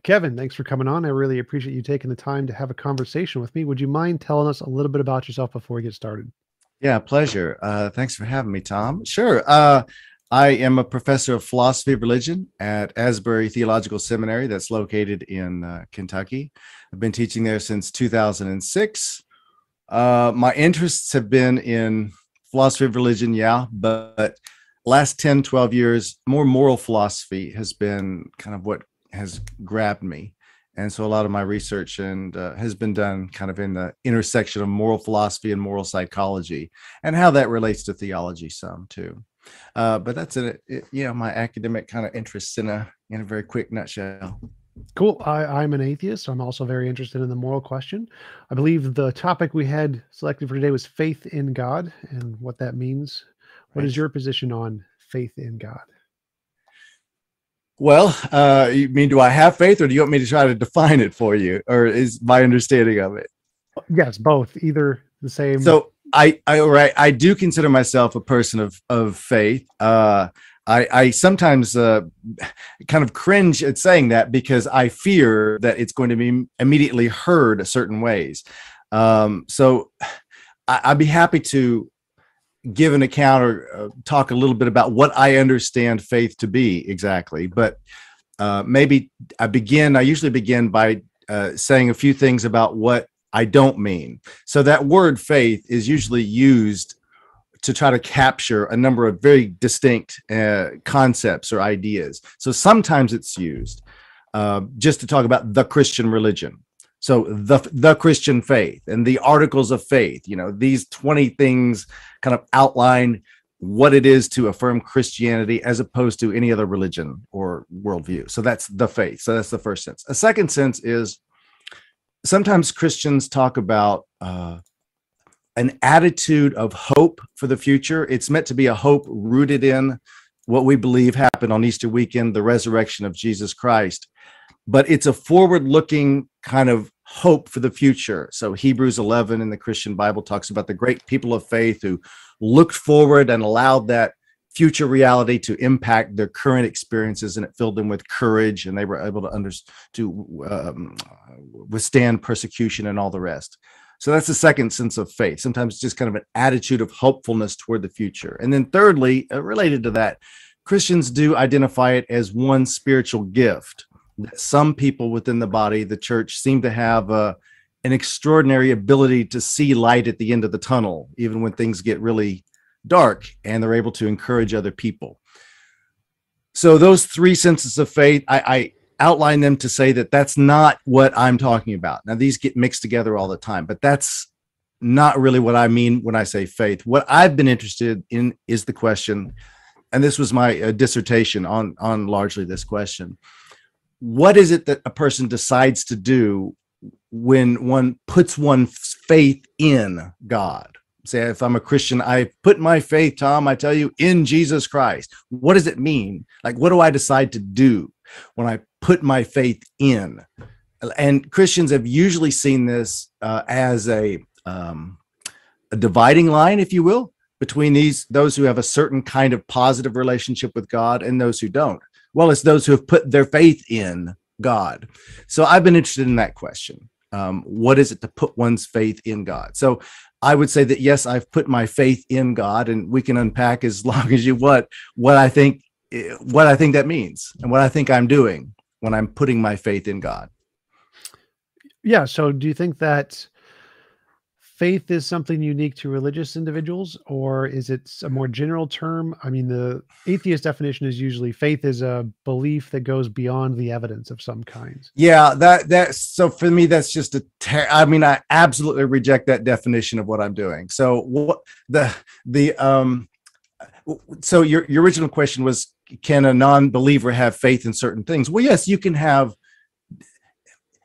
Kevin, thanks for coming on. I really appreciate you taking the time to have a conversation with me. Would you mind telling us a little bit about yourself before we get started? Yeah, pleasure. Thanks for having me, Tom. Sure. I am a professor of philosophy of religion at Asbury Theological Seminary that's located in Kentucky. I've been teaching there since 2006. My interests have been in philosophy of religion, yeah, but last 10, 12 years, more moral philosophy has been kind of what has grabbed me. And so a lot of my research has been done kind of in the intersection of moral philosophy and moral psychology and how that relates to theology some too. But that's my academic kind of interests in a very quick nutshell. Cool. I'm an atheist. So I'm also very interested in the moral question. I believe the topic we had selected for today was faith in God and what that means. What is your position on faith in God? Well, you mean, do I have faith, or do you want me to try to define it for you, or is my understanding of it? Yes, both, either the same. So I do consider myself a person of faith. I sometimes kind of cringe at saying that because I fear that it's going to be immediately heard certain ways. So I'd be happy to give an account or talk a little bit about what I understand faith to be exactly. But maybe I usually begin by saying a few things about what I don't mean. So that word faith is usually used to try to capture a number of very distinct concepts or ideas. So sometimes it's used just to talk about the Christian religion. So the Christian faith and the articles of faith, these 20 things kind of outline what it is to affirm Christianity as opposed to any other religion or worldview. So that's the faith. So that's the first sense. A second sense is sometimes Christians talk about an attitude of hope for the future. It's meant to be a hope rooted in what we believe happened on Easter weekend, the resurrection of Jesus Christ. But it's a forward-looking kind of hope for the future. So Hebrews 11 in the Christian Bible talks about the great people of faith who looked forward and allowed that future reality to impact their current experiences, and it filled them with courage, and they were able to withstand persecution and all the rest. So that's the second sense of faith. Sometimes it's just kind of an attitude of hopefulness toward the future. And then thirdly, related to that, Christians do identify it as one spiritual gift. Some people within the body, the church, seem to have an extraordinary ability to see light at the end of the tunnel, even when things get really dark, and they're able to encourage other people. So those three senses of faith, I outline them to say that that's not what I'm talking about. Now, these get mixed together all the time, but that's not really what I mean when I say faith. What I've been interested in is the question, and this was my dissertation on largely this question. What is it that a person decides to do when one puts one's faith in God? Say, if I'm a Christian, I put my faith, Tom, I tell you, in Jesus Christ. What does it mean? Like, what do I decide to do when I put my faith in? And Christians have usually seen this as a dividing line, if you will, between those who have a certain kind of positive relationship with God and those who don't. Well, it's those who have put their faith in God. So I've been interested in that question. What is it to put one's faith in God? So I would say that, yes, I've put my faith in God, and we can unpack as long as you want what I think that means and what I think I'm doing when I'm putting my faith in God. Yeah. So do you think that faith is something unique to religious individuals, or is it a more general term? I mean, the atheist definition is usually faith is a belief that goes beyond the evidence of some kind. Yeah, so for me, that's just I absolutely reject that definition of what I'm doing. So what so your original question was, can a non-believer have faith in certain things? Well, yes, you can have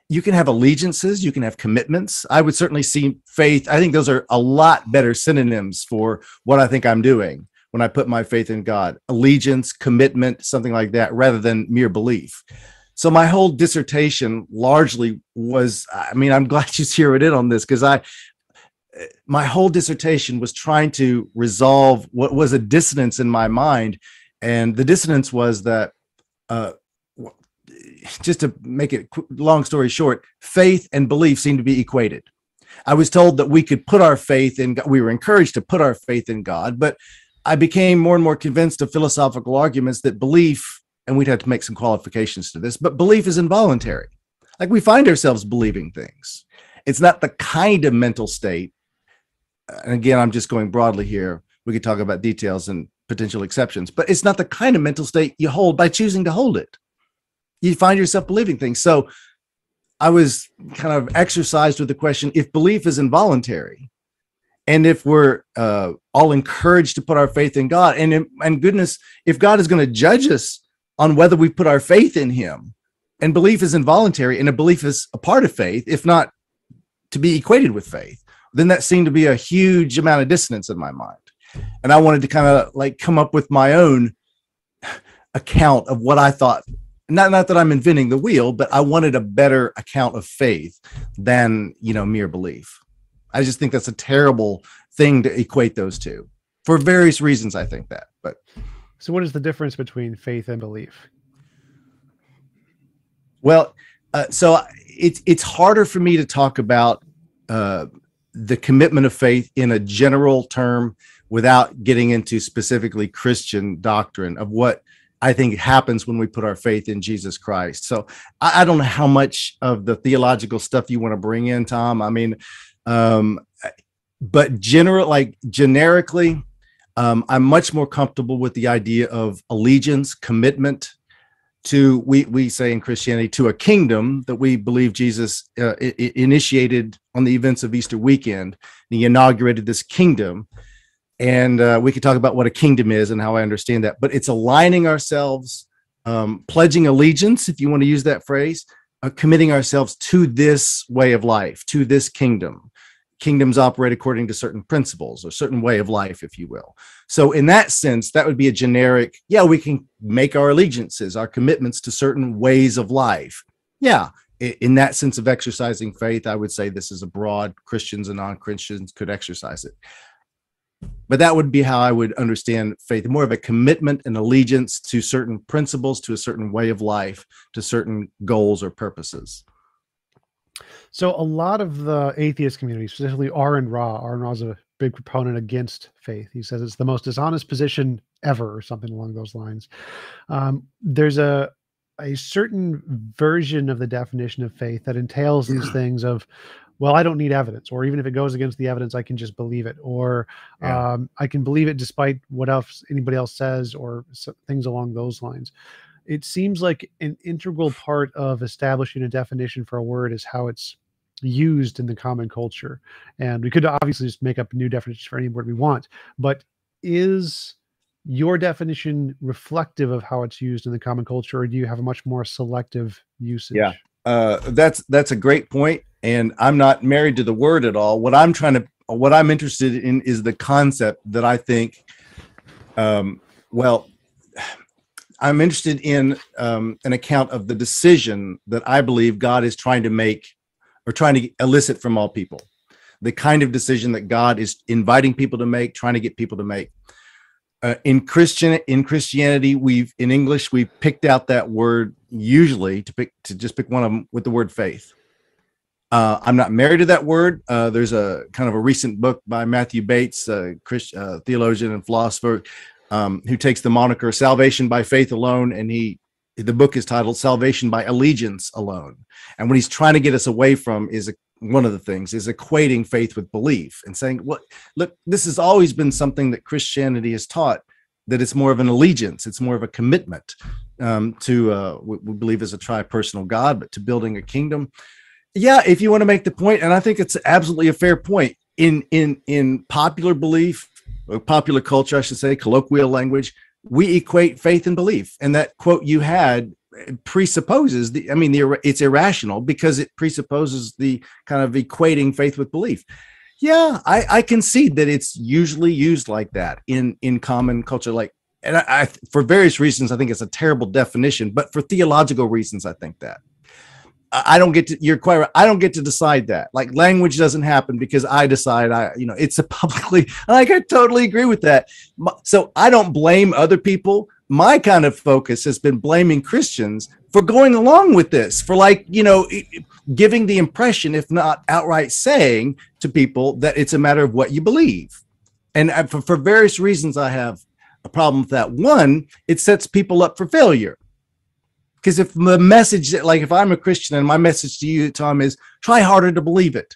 allegiances, you can have commitments. I would certainly see faith. I think those are a lot better synonyms for what I think I'm doing when I put my faith in God. Allegiance, commitment, something like that, rather than mere belief. So my whole dissertation largely was, I'm glad you zeroed in on this, because my whole dissertation was trying to resolve what was a dissonance in my mind. And the dissonance was that, uh, just to make it long story short, faith and belief seem to be equated. I was told that we could put our faith in God. We were encouraged to put our faith in God, but I became more and more convinced of philosophical arguments that belief, and we'd have to make some qualifications to this, but belief is involuntary. Like, we find ourselves believing things. It's not the kind of mental state. And again, I'm just going broadly here. We could talk about details and potential exceptions, but it's not the kind of mental state you hold by choosing to hold it. You find yourself believing things. So I was kind of exercised with the question, if belief is involuntary, and if we're all encouraged to put our faith in God, and goodness, if God is going to judge us on whether we put our faith in him, and belief is involuntary, and a belief is a part of faith, if not to be equated with faith, then that seemed to be a huge amount of dissonance in my mind. And I wanted to kind of like come up with my own account of what I thought. Not that I'm inventing the wheel, but I wanted a better account of faith than, mere belief. I just think that's a terrible thing to equate those two for various reasons. I think that, but so what is the difference between faith and belief? Well, so it's harder for me to talk about the commitment of faith in a general term without getting into specifically Christian doctrine of what I think happens when we put our faith in Jesus Christ. So I don't know how much of the theological stuff you want to bring in, Tom. I mean, but generically, I'm much more comfortable with the idea of allegiance, commitment to, we say in Christianity, to a kingdom that we believe Jesus initiated on the events of Easter weekend. He inaugurated this kingdom. And we could talk about what a kingdom is and how I understand that, but it's aligning ourselves, pledging allegiance, if you want to use that phrase, committing ourselves to this way of life, to this kingdom. Kingdoms operate according to certain principles or certain way of life, if you will. So in that sense, that would be a generic, we can make our allegiances, our commitments to certain ways of life. Yeah. In that sense of exercising faith, I would say this is a broad, Christians and non-Christians could exercise it. But that would be how I would understand faith, more of a commitment and allegiance to certain principles, to a certain way of life, to certain goals or purposes. So a lot of the atheist community, specifically Aaron Ra is a big proponent against faith. He says it's the most dishonest position ever, or something along those lines. There's a certain version of the definition of faith that entails these things of, well, I don't need evidence, or even if it goes against the evidence, I can just believe it, or I can believe it despite what else anybody else says, or things along those lines. It seems like an integral part of establishing a definition for a word is how it's used in the common culture. And we could obviously just make up new definitions for any word we want, but is your definition reflective of how it's used in the common culture, or do you have a much more selective usage? Yeah, that's a great point. And I'm not married to the word at all. What I'm interested in is the concept that I think, I'm interested in an account of the decision that I believe God is trying to make, or trying to elicit from all people. The kind of decision that God is inviting people to make, trying to get people to make. In Christianity, in English, we picked out that word usually to just pick one of them with the word faith. I'm not married to that word. There's a kind of a recent book by Matthew Bates, theologian and philosopher, who takes the moniker Salvation by Faith Alone, and the book is titled Salvation by Allegiance Alone. And what he's trying to get us away from is one of the things is equating faith with belief and saying, well, look, this has always been something that Christianity has taught, that it's more of an allegiance, it's more of a commitment to what we believe is a tri-personal God, but to building a kingdom. Yeah, if you want to make the point, and I think it's absolutely a fair point, in popular belief, or popular culture, I should say, colloquial language, we equate faith and belief. And that quote you had presupposes it's irrational because it presupposes the kind of equating faith with belief. Yeah, I concede that it's usually used like that in common culture. And for various reasons, I think it's a terrible definition, but for theological reasons, I think that. I don't get to, you're quite right. I don't get to decide that. Like language doesn't happen because I decide it's a publicly, like, I totally agree with that. So I don't blame other people. My kind of focus has been blaming Christians for going along with this, for giving the impression, if not outright saying to people that it's a matter of what you believe. And for various reasons, I have a problem with that. One, it sets people up for failure. Because if the message, like if I'm a Christian and my message to you, Tom, is try harder to believe it.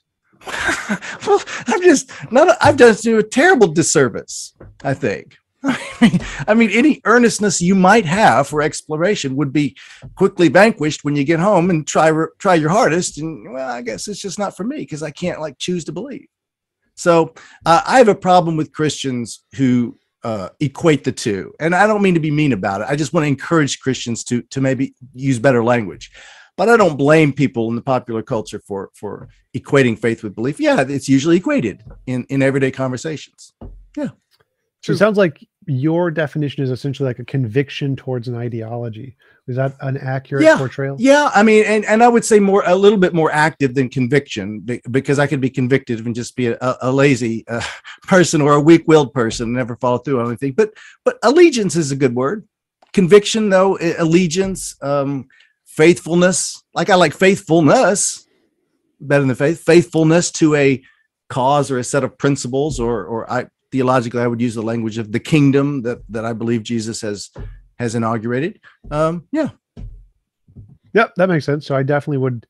Well, I've done you a terrible disservice, I think. I mean, any earnestness you might have for exploration would be quickly vanquished when you get home and try your hardest. And well, I guess it's just not for me because I can't choose to believe. So I have a problem with Christians who equate the two. And I don't mean to be mean about it. I just want to encourage Christians to maybe use better language. But I don't blame people in the popular culture for equating faith with belief. Yeah, it's usually equated in everyday conversations. Yeah. So it sounds like your definition is essentially like a conviction towards an ideology. Is that an accurate portrayal? Yeah. I mean, and I would say a little bit more active than conviction, because I could be convicted and just be a lazy person or a weak-willed person and never follow through on anything. But allegiance is a good word. Conviction, though, allegiance, faithfulness. I like faithfulness better than faithfulness to a cause or a set of principles, or theologically, I would use the language of the kingdom that I believe Jesus has inaugurated. Yep, that makes sense. So I definitely would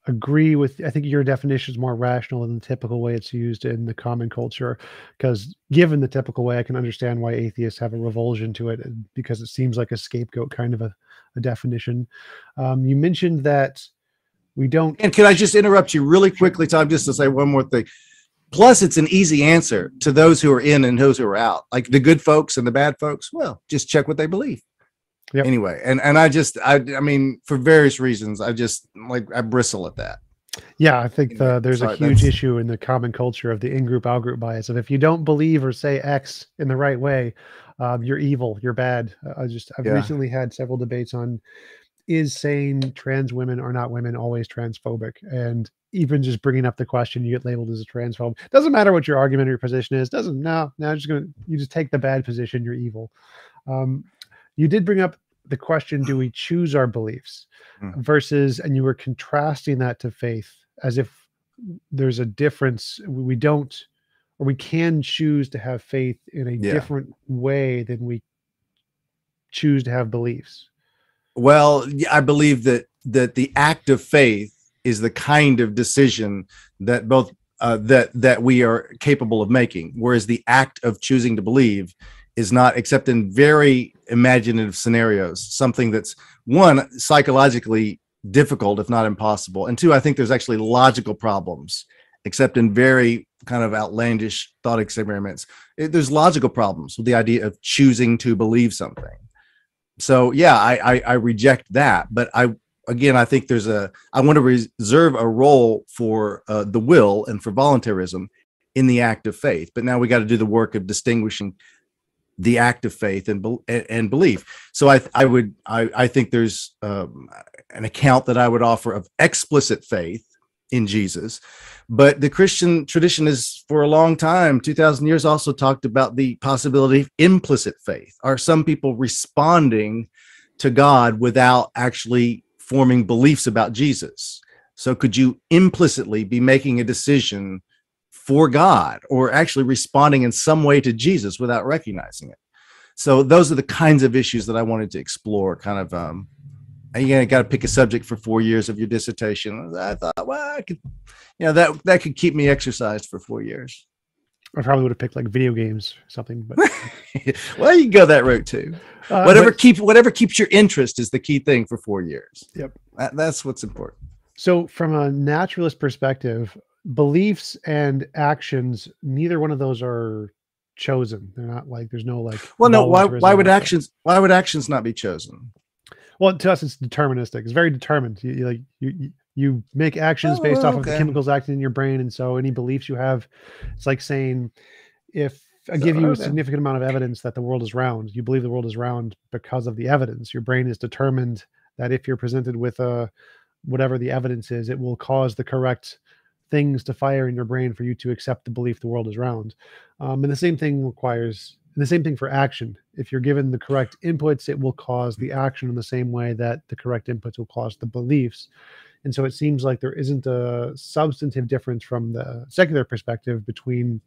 agree with, I think your definition is more rational than the typical way it's used in the common culture, because given the typical way, I can understand why atheists have a revulsion to it, because it seems like a scapegoat kind of a definition. You mentioned that we don't. And can I just interrupt you really quickly, Tom, just to say one more thing? Plus, it's an easy answer to those who are in and those who are out, like the good folks and the bad folks. Well, just check what they believe. Yep. Anyway, and I mean, for various reasons, I bristle at that. Yeah, I think there's a huge issue in the common culture of the in-group, out-group bias. Of if you don't believe or say X in the right way, you're evil, you're bad. I've recently had several debates on, is saying trans women are not women always transphobic? And even just bringing up the question, you get labeled as a transphobe. Doesn't matter what your argument or your position is. You just take the bad position, you're evil. You did bring up the question, do we choose our beliefs versus, and you were contrasting that to faith, as if there's a difference. We don't, or we can choose to have faith in a different way than we choose to have beliefs. Well, I believe that the act of faith is the kind of decision that both that we are capable of making, whereas the act of choosing to believe is not, except in very imaginative scenarios, something that's, one, psychologically difficult, if not impossible, and two, I think there's actually logical problems, except in very kind of outlandish thought experiments. There's logical problems with the idea of choosing to believe something. So yeah, I reject that, but I think I want to reserve a role for the will and for voluntarism in the act of faith. But now we got to do the work of distinguishing the act of faith and belief. So I think there's an account that I would offer of explicit faith in Jesus, but the Christian tradition is, for a long time, 2,000 years, also talked about the possibility of implicit faith. Are some people responding to God without actually forming beliefs about Jesus? So could you implicitly be making a decision for God, or actually responding in some way to Jesus without recognizing it? So those are the kinds of issues that I wanted to explore. Kind of, you got to pick a subject for 4 years of your dissertation. I thought, well, I could, that could keep me exercised for 4 years. I probably would have picked like video games or something, but well, you can go that route too. Whatever keeps your interest is the key thing for 4 years. Yep, that's what's important. So, from a naturalist perspective, beliefs and actions, neither one of those are chosen. They're not like, there's no like. Well, no. Why would actions not be chosen? Well, to us, it's deterministic. It's very determined. You make actions based off of the chemicals acting in your brain, and so any beliefs you have, it's like saying, if I give you a significant amount of evidence that the world is round, you believe the world is round because of the evidence. Your brain is determined that if you're presented with a whatever the evidence is, it will cause the correct things to fire in your brain for you to accept the belief the world is round. And the same thing for action. If you're given the correct inputs, it will cause the action in the same way that the correct inputs will cause the beliefs. And so it seems like there isn't a substantive difference from the secular perspective between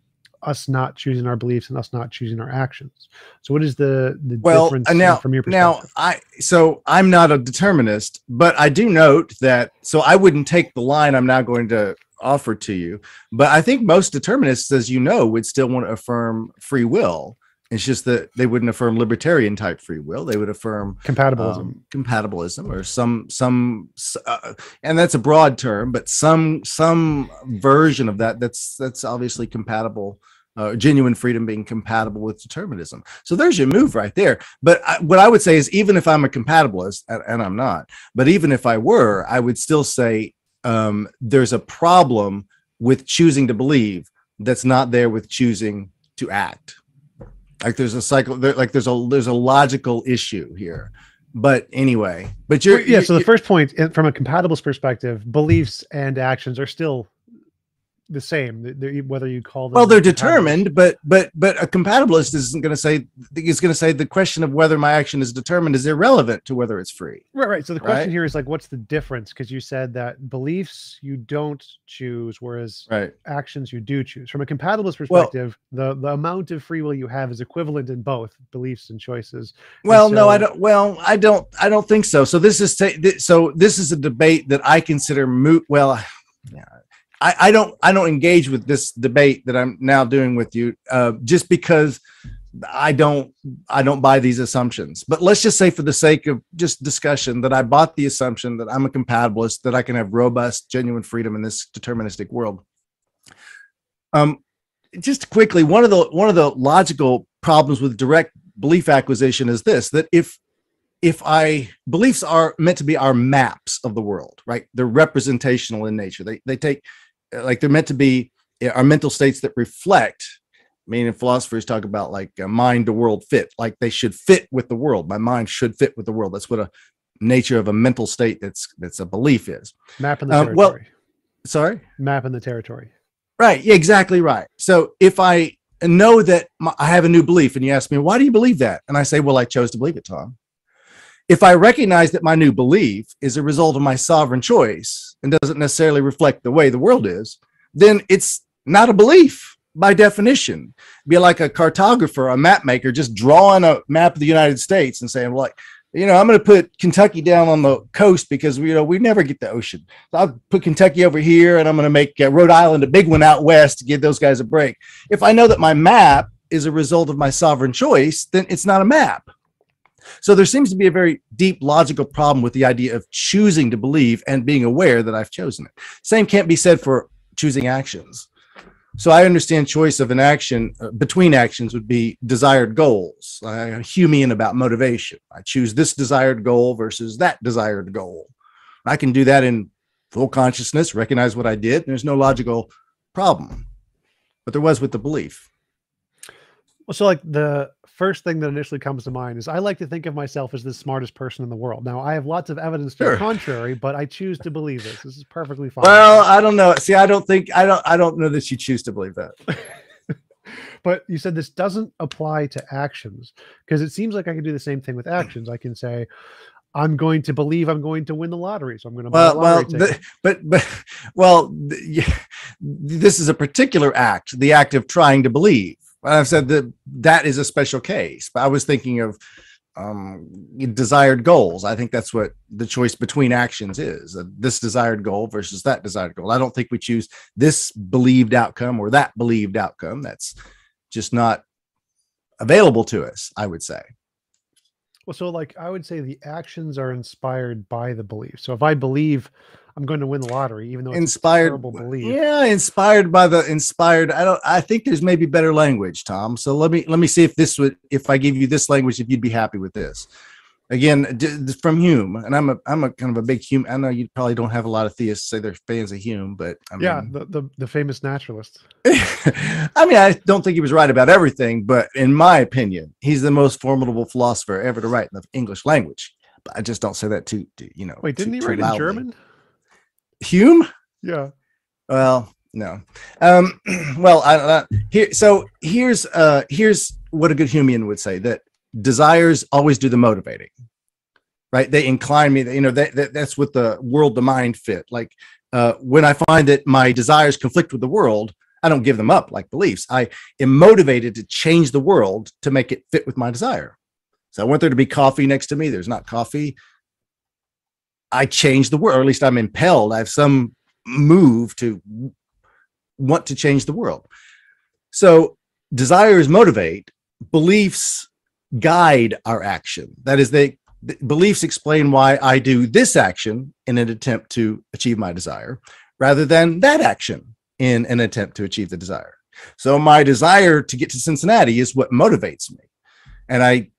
us not choosing our beliefs and us not choosing our actions. So what is the difference from your perspective? I'm not a determinist, but I do note that, so I wouldn't take the line I'm now going to offer to you, but I think most determinists, as you know, would still want to affirm free will. It's just that they wouldn't affirm libertarian type free will. They would affirm compatibilism, or some, and that's a broad term, but some version of that. That's obviously compatible. Genuine freedom being compatible with determinism. So there's your move right there. But what I would say is, even if I'm a compatibilist, and I'm not, but even if I were, I would still say there's a problem with choosing to believe that's not there with choosing to act. Like there's a cycle, there's a logical issue here. But anyway, so the first point, from a compatibilist perspective, beliefs and actions are still the same, whether you call them, well, they're determined, but a compatibilist isn't going to say, he's going to say the question of whether my action is determined is irrelevant to whether it's free. Right. So the question here is like, what's the difference? Because you said that beliefs you don't choose, whereas actions you do choose. From a compatibilist perspective, the amount of free will you have is equivalent in both beliefs and choices. Well, no, I don't. Well, I don't think so. So this is a debate that I consider moot. Well, yeah. I don't engage with this debate that I'm now doing with you, just because I don't buy these assumptions. But let's just say, for the sake of just discussion, that I bought the assumption that I'm a compatibilist, that I can have robust, genuine freedom in this deterministic world. Just quickly, one of the logical problems with direct belief acquisition is this: that if beliefs are meant to be our maps of the world, right? They're representational in nature. They take, like, they're meant to be our mental states that reflect. Meaning philosophers talk about like a mind to world fit, like they should fit with the world. My mind should fit with the world. That's what a nature of a mental state that's a belief is. Map in the territory. Map in the territory. Right. Yeah, exactly right. So if I know that I have a new belief, and you ask me, why do you believe that? And I say, well, I chose to believe it, Tom. If I recognize that my new belief is a result of my sovereign choice and doesn't necessarily reflect the way the world is, then it's not a belief by definition. Be like a cartographer, a map maker, just drawing a map of the United States and saying, well, like, I'm going to put Kentucky down on the coast because we never get the ocean. So I'll put Kentucky over here, and I'm going to make Rhode Island a big one out west to give those guys a break. If I know that my map is a result of my sovereign choice, then it's not a map. So there seems to be a very deep logical problem with the idea of choosing to believe and being aware that I've chosen it. Same can't be said for choosing actions. So I understand choice of an action between actions would be desired goals. I'm Humean about motivation. I choose this desired goal versus that desired goal. I can do that in full consciousness, recognize what I did. There's no logical problem, but there was with the belief. Well, so like the first thing that initially comes to mind is I like to think of myself as the smartest person in the world. Now, I have lots of evidence to the contrary, but I choose to believe this. This is perfectly fine. Well, I don't know. See, I don't know that you choose to believe that. But you said this doesn't apply to actions, because it seems like I can do the same thing with actions. I can say, I'm going to believe I'm going to win the lottery, so I'm going to buy a lottery ticket. This is a particular act, the act of trying to believe. I've said that is a special case, but I was thinking of desired goals. I think that's what the choice between actions is, this desired goal versus that desired goal. I don't think we choose this believed outcome or that believed outcome. That's just not available to us, I would say. Well, so like I would say the actions are inspired by the belief. So if I believe I'm going to win the lottery, even though it's inspired, a terrible belief. Yeah, inspired by the inspired. I think there's maybe better language, Tom. So let me see if I give you this language, if you'd be happy with this. Again, from Hume, and I'm a kind of a big Hume. I know you probably don't have a lot of theists say they're fans of Hume, but I mean, the famous naturalist. I mean, I don't think he was right about everything, but in my opinion, he's the most formidable philosopher ever to write in the English language. But I just don't say that too. Wait, didn't he write in German? Hume? Yeah. Well, no. Um, well, here's what a good Humean would say, that desires always do the motivating, right? They incline me. That's what the world, the mind fit. Like when I find that my desires conflict with the world, I don't give them up like beliefs. I am motivated to change the world to make it fit with my desire. So I want there to be coffee next to me. There's not coffee. I change the world, or at least I'm impelled. I have some move to want to change the world. So desires motivate, beliefs guide our action. That is, beliefs explain why I do this action in an attempt to achieve my desire, rather than that action in an attempt to achieve the desire. So my desire to get to Cincinnati is what motivates me. And I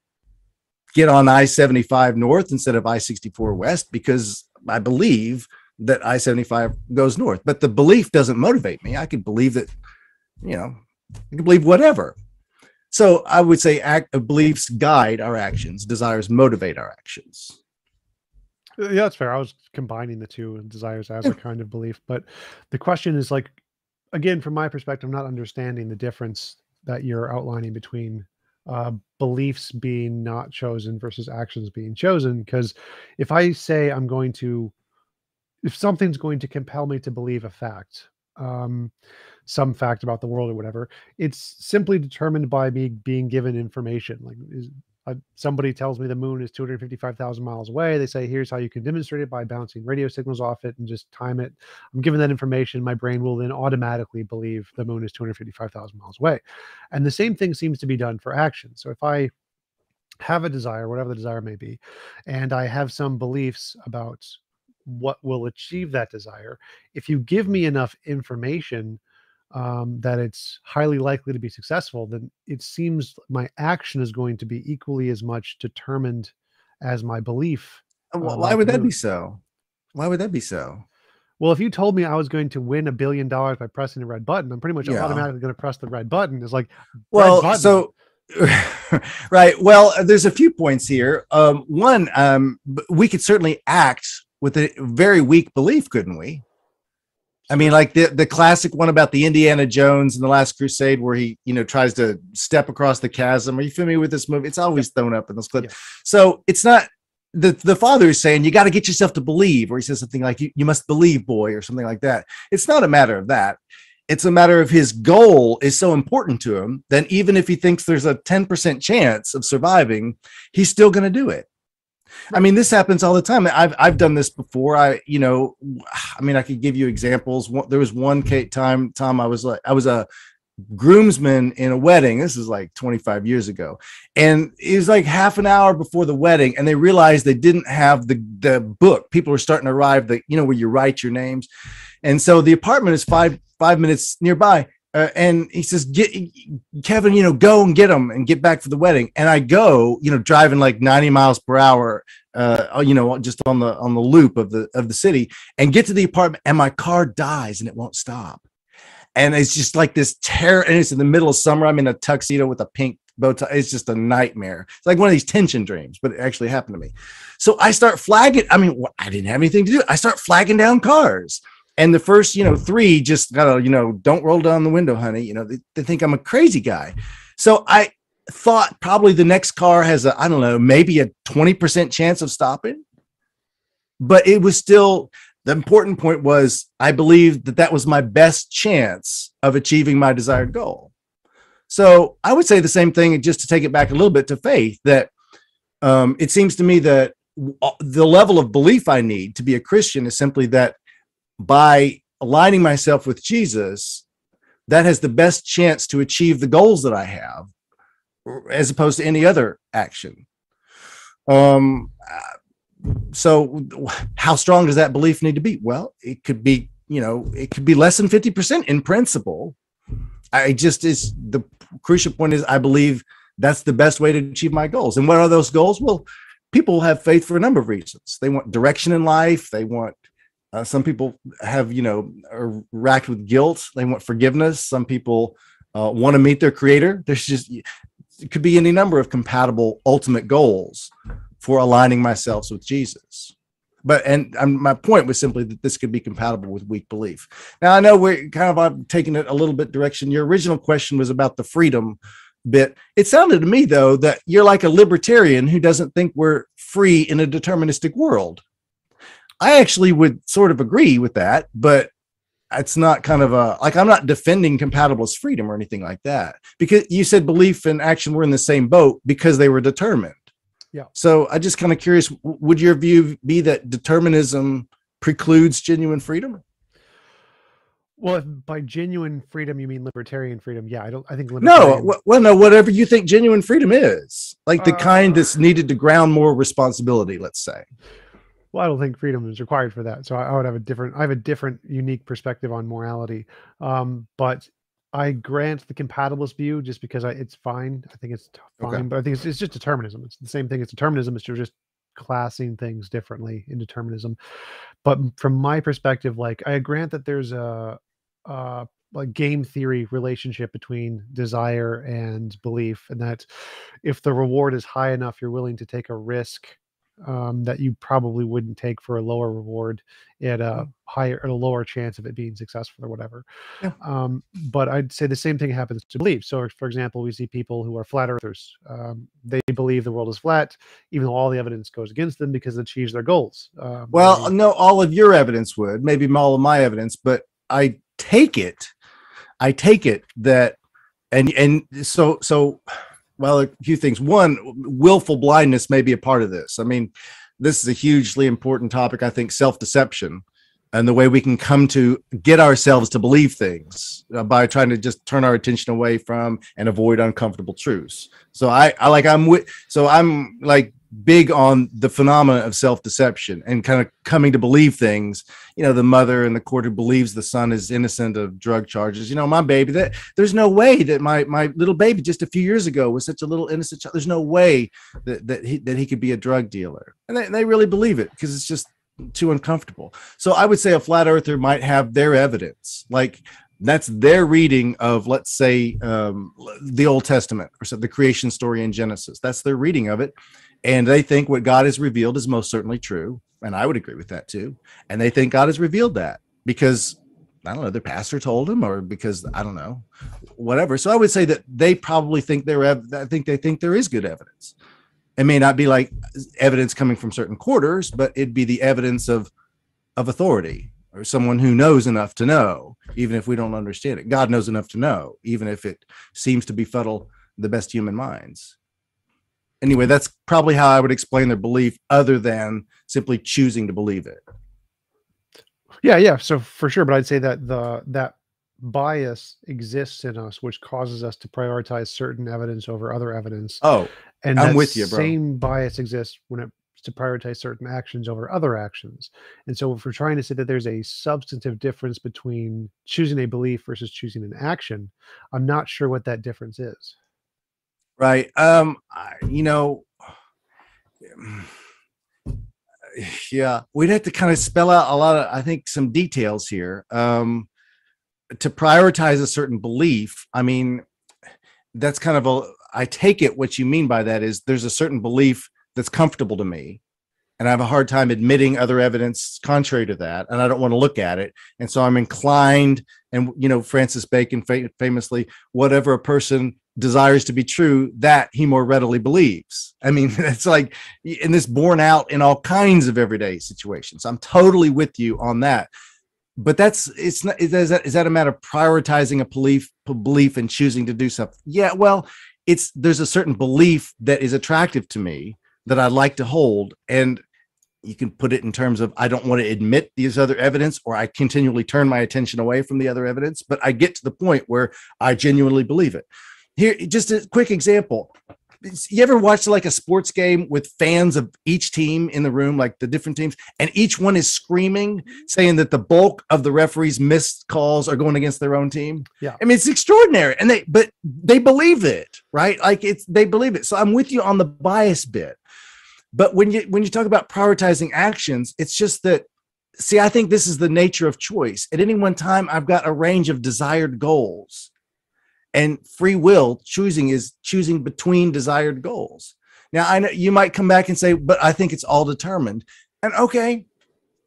get on I-75 North instead of I-64 West because I believe that I-75 goes north. But the belief doesn't motivate me. I could believe that, I can believe whatever. So I would say beliefs guide our actions. Desires motivate our actions. Yeah, that's fair. I was combining the two, desires as a kind of belief. But the question is, like, again, from my perspective, I'm not understanding the difference that you're outlining between beliefs being not chosen versus actions being chosen. Because if I say if something's going to compel me to believe a fact, some fact about the world or whatever, it's simply determined by me being given information. Like, somebody tells me the moon is 255,000 miles away. They say, here's how you can demonstrate it by bouncing radio signals off it and just time it. I'm given that information. My brain will then automatically believe the moon is 255,000 miles away. And the same thing seems to be done for action. So if I have a desire, whatever the desire may be, and I have some beliefs about what will achieve that desire, if you give me enough information that it's highly likely to be successful, then it seems my action is going to be equally as much determined as my belief Why about would the that be moon. so? Why would that be so? Well, if you told me I was going to win $1 billion by pressing the red button, I'm pretty much Yeah. automatically going to press the red button. It's like, red Well, button. so right. Well, there's a few points here. One, we could certainly act with a very weak belief, couldn't we? I mean, like the classic one about the Indiana Jones in the Last Crusade, where he, tries to step across the chasm. Are you familiar with this movie? It's always thrown up in those clips. Yep. So it's not the father is saying you got to get yourself to believe, or he says something like you must believe, boy, or something like that. It's not a matter of that. It's a matter of his goal is so important to him that even if he thinks there's a 10% chance of surviving, he's still going to do it. I mean, this happens all the time. I've done this before. I could give you examples. There was one time, Tom, I was a groomsman in a wedding. This is like 25 years ago. And it was like half an hour before the wedding. And they realized they didn't have the book. People were starting to arrive, where you write your names. And so the apartment is five minutes nearby. And he says, Kevin, go and get them and get back for the wedding. And I go, driving like 90 miles per hour, just on the loop of the city, and get to the apartment, and my car dies and it won't stop. And it's just like this terror. And it's in the middle of summer. I'm in a tuxedo with a pink bow tie. It's just a nightmare. It's like one of these tension dreams, but it actually happened to me. So I start flagging. I mean, I didn't have anything to do. I start flagging down cars. And the first, 3 just gotta, don't roll down the window, honey. They think I'm a crazy guy. So I thought probably the next car has maybe a 20% chance of stopping. But it was still, the important point was I believed that was my best chance of achieving my desired goal. So I would say the same thing, just to take it back a little bit to faith, that it seems to me that the level of belief I need to be a Christian is simply that by aligning myself with Jesus, that has the best chance to achieve the goals that I have, as opposed to any other action. So how strong does that belief need to be? Well, it could be, it could be less than 50% in principle. The crucial point is I believe that's the best way to achieve my goals. And what are those goals? Well, people have faith for a number of reasons. They want direction in life. They want, some people have, are racked with guilt. They want forgiveness. Some people want to meet their creator. It could be any number of compatible ultimate goals for aligning myself with Jesus. But my point was simply that this could be compatible with weak belief. Now I know we're kind of taking it a little bit direction. Your original question was about the freedom bit. It sounded to me though that you're like a libertarian who doesn't think we're free in a deterministic world. I actually would sort of agree with that, but it's not kind of like I'm not defending compatibilist freedom or anything like that, because you said belief and action were in the same boat because they were determined. Yeah. So I just kind of curious, would your view be that determinism precludes genuine freedom? Well, if by genuine freedom you mean libertarian freedom, yeah, I think No, libertarian. well, no, whatever you think genuine freedom is, like the kind Uh, that's needed to ground more responsibility, let's say. well, I don't think freedom is required for that. So I would have I have a different, unique perspective on morality. But I grant the compatibilist view just because it's fine. I think it's Okay. fine, but I think it's just determinism. It's the same thing as determinism. It's just classing things differently in determinism. But from my perspective, like I grant that there's a like game theory relationship between desire and belief, and that if the reward is high enough, you're willing to take a risk that you probably wouldn't take for a lower reward at a lower chance of it being successful or whatever. Yeah. But I'd say the same thing happens to belief. So, for example, we see people who are flat earthers. They believe the world is flat, even though all the evidence goes against them because it achieves their goals. Well, no, all of your evidence would, maybe all of my evidence, but I take it that, so well, a few things. One, willful blindness may be a part of this. I mean, this is a hugely important topic. I think self-deception and the way we can come to get ourselves to believe things by trying to just turn our attention away from and avoid uncomfortable truths. So I'm like big on the phenomena of self-deception and kind of coming to believe things. The mother in the court who believes the son is innocent of drug charges. My baby, that there's no way that my little baby just a few years ago was such a little innocent child. There's no way that he could be a drug dealer. And they really believe it because it's just too uncomfortable. So I would say a flat earther might have their evidence, like that's their reading of, let's say, the Old Testament or so, the creation story in Genesis. That's their reading of it. And they think what God has revealed is most certainly true. And I would agree with that too. And they think God has revealed that because, I don't know, their pastor told them, or because, I don't know, whatever. So I would say that they probably think they think there is good evidence. It may not be like evidence coming from certain quarters, but it'd be the evidence of authority or someone who knows enough to know, even if we don't understand it. God knows enough to know, even if it seems to befuddle the best human minds. Anyway, that's probably how I would explain their belief, other than simply choosing to believe it. Yeah. So for sure, but I'd say that that bias exists in us, which causes us to prioritize certain evidence over other evidence. Oh, and I'm that with you, bro. Same bias exists when it's to prioritize certain actions over other actions. And so if we're trying to say that there's a substantive difference between choosing a belief versus choosing an action, I'm not sure what that difference is. Right. Yeah, we'd have to kind of spell out a lot of, I think, some details here. To prioritize a certain belief, I mean, that's kind of I take it what you mean by that is there's a certain belief that's comfortable to me, and I have a hard time admitting other evidence contrary to that, and I don't want to look at it. And so I'm inclined, and Francis Bacon famously, whatever a person desires to be true, that he more readily believes. I mean, it's like, and this borne out in all kinds of everyday situations. I'm totally with you on that. But is that a matter of prioritizing a belief and choosing to do something? Yeah, well, there's a certain belief that is attractive to me that I'd like to hold. And you can put it in terms of, I don't want to admit these other evidence, or I continually turn my attention away from the other evidence, but I get to the point where I genuinely believe it. Here, just a quick example. You ever watch like a sports game with fans of each team in the room, like the different teams, and each one is screaming, saying that the bulk of the referees' missed calls are going against their own team? Yeah. I mean, it's extraordinary. And they believe it, right? Like they believe it. So I'm with you on the bias bit. But when you talk about prioritizing actions, it's just that, see, I think this is the nature of choice. At any one time, I've got a range of desired goals. And free will is choosing between desired goals. Now, I know you might come back and say, but I think it's all determined. And okay,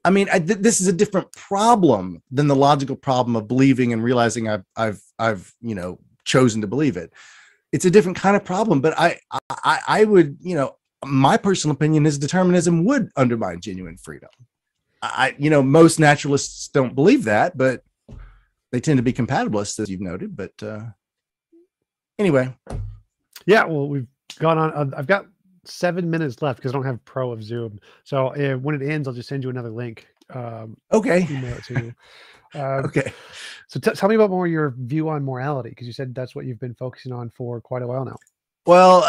I mean, this is a different problem than the logical problem of believing and realizing I've chosen to believe it. It's a different kind of problem, but I would, my personal opinion is determinism would undermine genuine freedom. Most naturalists don't believe that, but they tend to be compatibilists, as you've noted. But anyway. Yeah, well, we've gone on. I've got 7 minutes left because I don't have Pro of Zoom. So when it ends, I'll just send you another link. Okay. Email it to you. Okay. So tell me about more your view on morality, because you said that's what you've been focusing on for quite a while now. Well,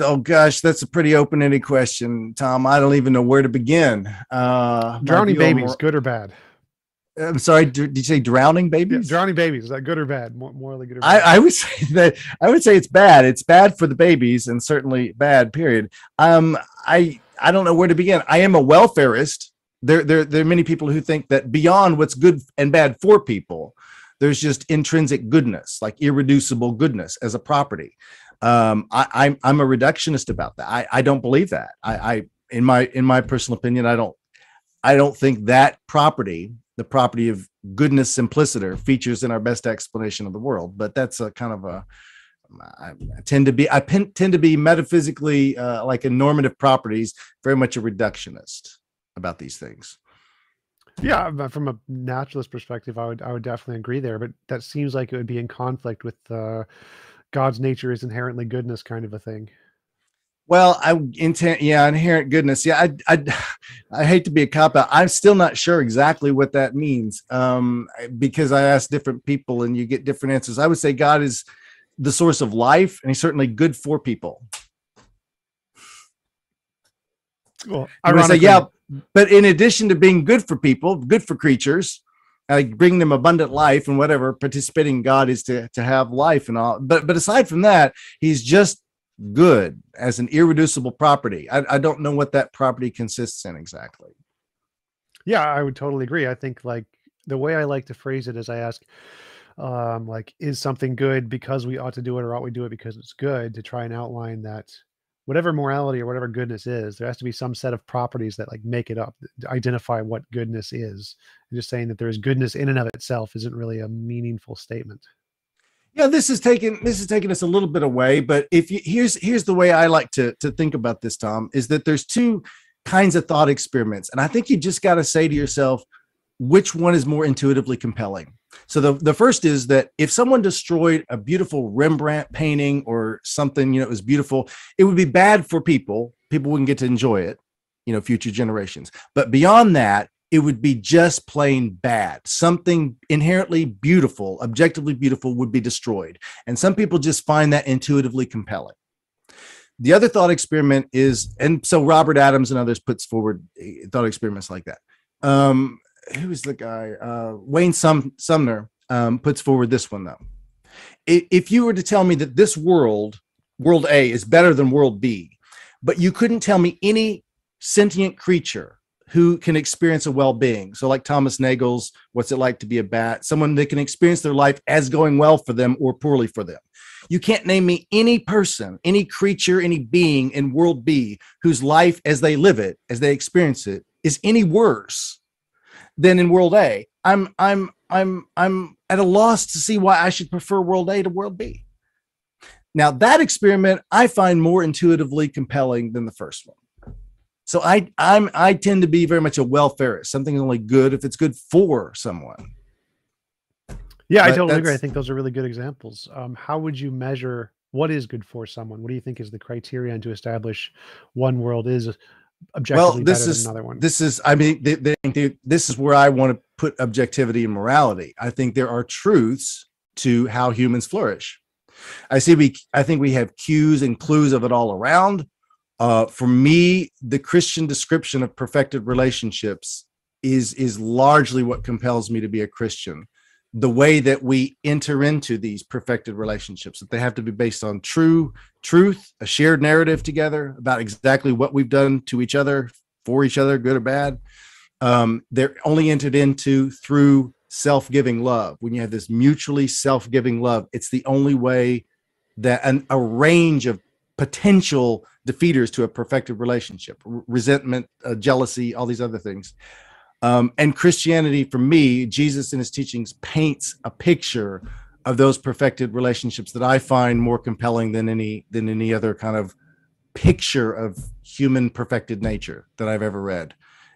oh gosh, that's a pretty open-ended question, Tom. I don't even know where to begin. Drowning babies, good or bad? I'm sorry, did you say drowning babies? Yeah, drowning babies, is that good or bad? Morally good or bad? I would say that it's bad. It's bad for the babies, and certainly bad, period. I don't know where to begin. I am a welfarist. There are many people who think that beyond what's good and bad for people, there's just intrinsic goodness, like irreducible goodness as a property. I'm a reductionist about that. I don't believe that. In my personal opinion, I don't think that property, the property of goodness simpliciter, features in our best explanation of the world. But that's a kind of a, I tend to be metaphysically like in normative properties, very much a reductionist about these things. Yeah, from a naturalist perspective, I would definitely agree there. But that seems like it would be in conflict with God's nature is inherently goodness kind of a thing. Well, inherent goodness. Yeah, I hate to be a cop out. I'm still not sure exactly what that means, because I ask different people and you get different answers. I would say God is the source of life, and he's certainly good for people. Well, I would say, yeah, but in addition to being good for people, good for creatures, bring them abundant life and whatever, participating in God is to have life and all. But aside from that, he's just good as an irreducible property. I don't know what that property consists in exactly. Yeah, I would totally agree. I think like the way I like to phrase it is I ask, like, is something good because we ought to do it, or ought we do it because it's good, to try and outline that whatever morality or whatever goodness is, there has to be some set of properties that like make it up, identify what goodness is. And just saying that there is goodness in and of itself isn't really a meaningful statement. Yeah, this is taking us a little bit away, but here's the way I like to think about this, Tom, is that there's two kinds of thought experiments, and I think you just got to say to yourself, which one is more intuitively compelling? So the first is that if someone destroyed a beautiful Rembrandt painting or something, it was beautiful, it would be bad for people. People wouldn't get to enjoy it, future generations. But beyond that, it would be just plain bad. Something inherently beautiful, objectively beautiful, would be destroyed. And some people just find that intuitively compelling. The other thought experiment is, and so Robert Adams and others puts forward thought experiments like that. Who is the guy? Wayne Sumner puts forward this one, though. If you were to tell me that this world A, is better than world B, but you couldn't tell me any sentient creature who can experience a well-being. So like Thomas Nagel's, what's it like to be a bat? Someone that can experience their life as going well for them or poorly for them. You can't name me any person, any creature, any being in world B whose life as they live it, as they experience it, is any worse than in world A. I'm at a loss to see why I should prefer world A to world B. Now that experiment I find more intuitively compelling than the first one. So I tend to be very much a welfarist. Something's only good if it's good for someone. Yeah, I totally agree. I think those are really good examples. How would you measure what is good for someone? What do you think is the criterion to establish one world is objectively better than another one? This is where I want to put objectivity and morality. I think there are truths to how humans flourish. I think we have cues and clues of it all around. For me, the Christian description of perfected relationships is largely what compels me to be a Christian. The way that we enter into these perfected relationships, that they have to be based on truth, a shared narrative together about exactly what we've done to each other, for each other, good or bad. They're only entered into through self-giving love. When you have this mutually self-giving love, it's the only way that a range of potential defeaters to a perfected relationship, resentment, jealousy, all these other things, And Christianity, for me, Jesus in his teachings paints a picture of those perfected relationships that I find more compelling than any other kind of picture of human perfected nature that I've ever read.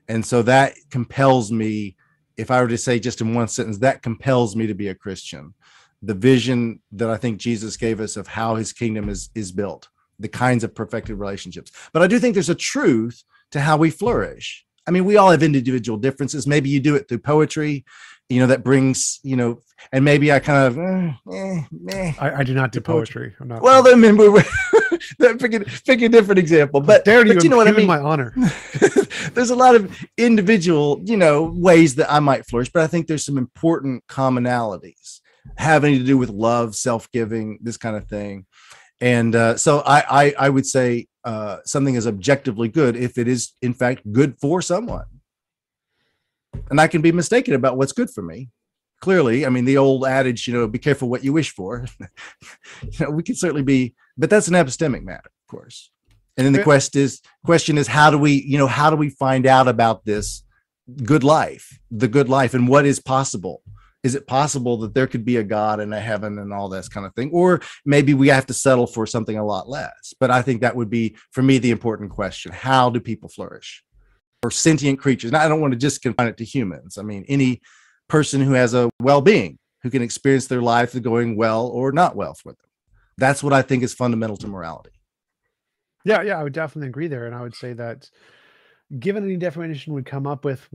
And so that compels me, if I were to say just in one sentence, that compels me to be a Christian. The vision that I think Jesus gave us of how his kingdom is built, the kinds of perfected relationships. But I do think there's a truth to how we flourish. I mean, we all have individual differences. Maybe you do it through poetry, that brings, and maybe I kind of, I do not do poetry. I'm not. Well, then we're pick a different example. But dare you you know what I mean? My honor. There's a lot of individual, ways that I might flourish, but I think there's some important commonalities having to do with love, self-giving, this kind of thing. And so I would say something is objectively good if it is in fact good for someone. And I can be mistaken about what's good for me. Clearly, I mean, the old adage, be careful what you wish for. We can certainly be, but that's an epistemic matter, of course. And then the question is, how do we find out about this good life, the good life, and what is possible? Is it possible that there could be a God and a heaven and all this kind of thing? Or maybe we have to settle for something a lot less. But I think that would be, for me, the important question. How do people flourish? Or sentient creatures? Now, I don't want to just confine it to humans. I mean, any person who has a well-being, who can experience their life going well or not well for them. That's what I think is fundamental to morality. Yeah, I would definitely agree there. And I would say that given any definition we come up with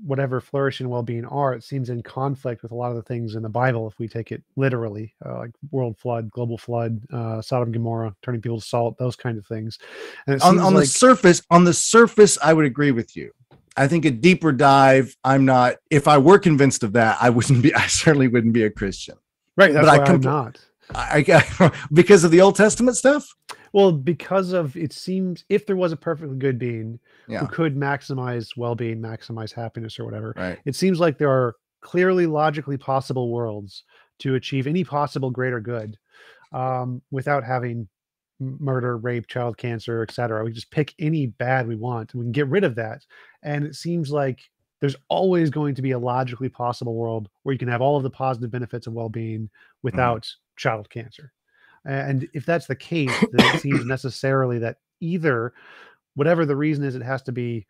whatever flourishing and well-being are, it seems in conflict with a lot of the things in the Bible if we take it literally, like world flood, global flood, Sodom and Gomorrah, turning people to salt, those kind of things. And it seems on the surface, I would agree with you. I think a deeper dive, I'm not. If I were convinced of that, I certainly wouldn't be a Christian. Right, that's why I'm not. Because of the Old Testament stuff? Well, because of, it seems, if there was a perfectly good being who could maximize well-being, maximize happiness or whatever, right, it seems like there are clearly logically possible worlds to achieve any possible greater good without having murder, rape, child cancer, etc. We just pick any bad we want and we can get rid of that. And it seems like there's always going to be a logically possible world where you can have all of the positive benefits of well-being without child cancer. And if that's the case, then it seems necessarily that either whatever the reason is, it has to be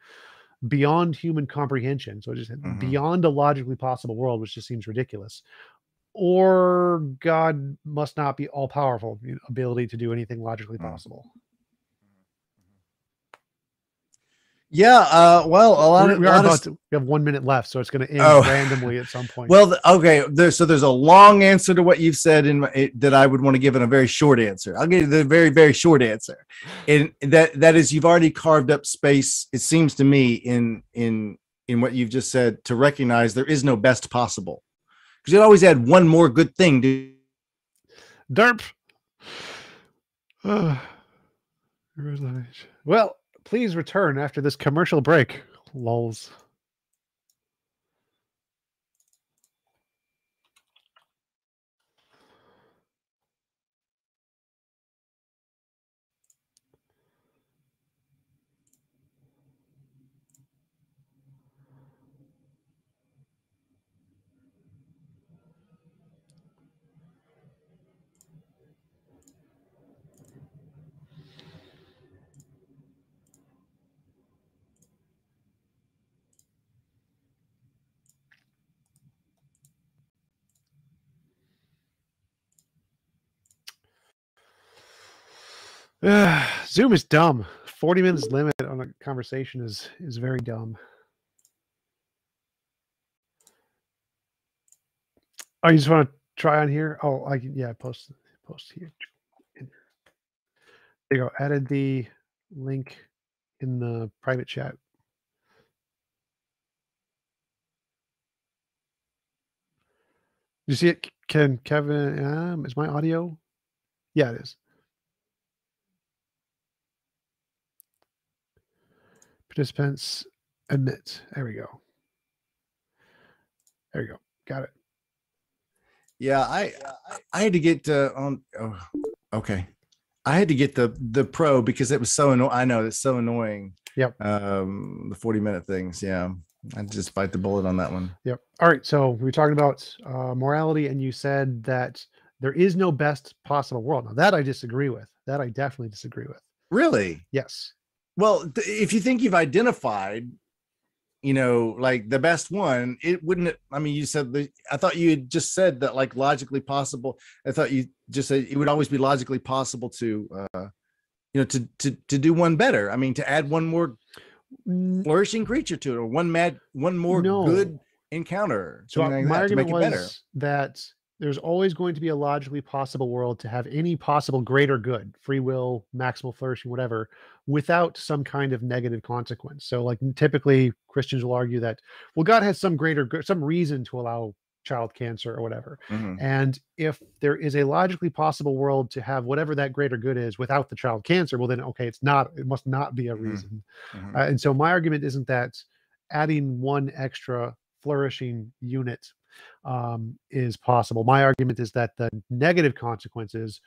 beyond human comprehension. So just beyond a logically possible world, which just seems ridiculous. Or God must not be all powerful, ability to do anything logically possible. Yeah, well, we have 1 minute left, so it's going to end randomly at some point. Well, okay, there's a long answer to what you've said that I would want to give in a very short answer. I'll give you the very, very short answer, and that is, you've already carved up space, it seems to me, in what you've just said, to recognize there is no best possible, because you'd always add one more good thing to derp. Well, please return after this commercial break. Lulz. Zoom is dumb. 40 minutes limit on a conversation is very dumb. Oh, you just want to try on here? Oh, post here. There you go. Added the link in the private chat. You see it? Can Kevin? Is my audio? Yeah, it is. Participants admit. There we go. There you go. Got it. Yeah, I had to get on. Oh, okay. I had to get the pro because it was so annoying. I know it's so annoying. Yep. The 40-minute things. Yeah. I just bite the bullet on that one. Yep. All right. So we were talking about morality, and you said that there is no best possible world. Now that I disagree with. That I definitely disagree with. Really? Yes. Well, if you think you've identified, like the best one, it wouldn't. I mean, you said I thought you had just said that, like, logically possible. I thought you just said it would always be logically possible to, to do one better. I mean, to add one more flourishing creature to it, or one more No. good encounter, So something like my that, to argument make it better. was that there's always going to be a logically possible world to have any possible greater good, free will, maximal flourishing, whatever, without some kind of negative consequence. So, like, typically Christians will argue that, well, God has some greater good, some reason to allow child cancer or whatever. Mm-hmm. And if there is a logically possible world to have whatever that greater good is without the child cancer, well, then okay, it must not be a Mm-hmm. reason. Mm-hmm. And so my argument isn't that adding one extra flourishing unit is possible. My argument is that the negative consequences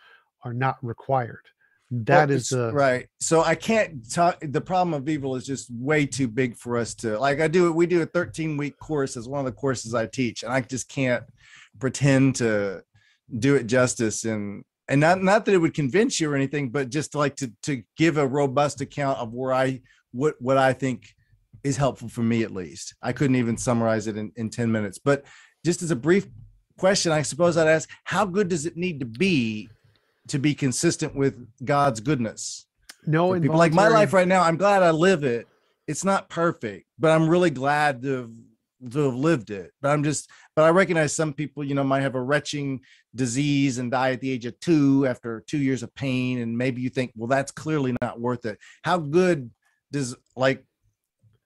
are not required. Well, That is it's the right. So I can't talk. The problem of evil is just way too big for us to, like. We do a 13-week course as one of the courses I teach, and I just can't pretend to do it justice. And not that it would convince you or anything, but just like to give a robust account of what I think is helpful for me, at least. I couldn't even summarize it in 10 minutes. But just as a brief question, I suppose I'd ask, how good does it need to be consistent with God's goodness? no For people like my involuntary. life right now, I'm glad I live it. It's not perfect, but I'm really glad to have lived it. But I recognize some people, might have a retching disease and die at the age of 2 after 2 years of pain. And maybe you think, well, that's clearly not worth it. How good does, like,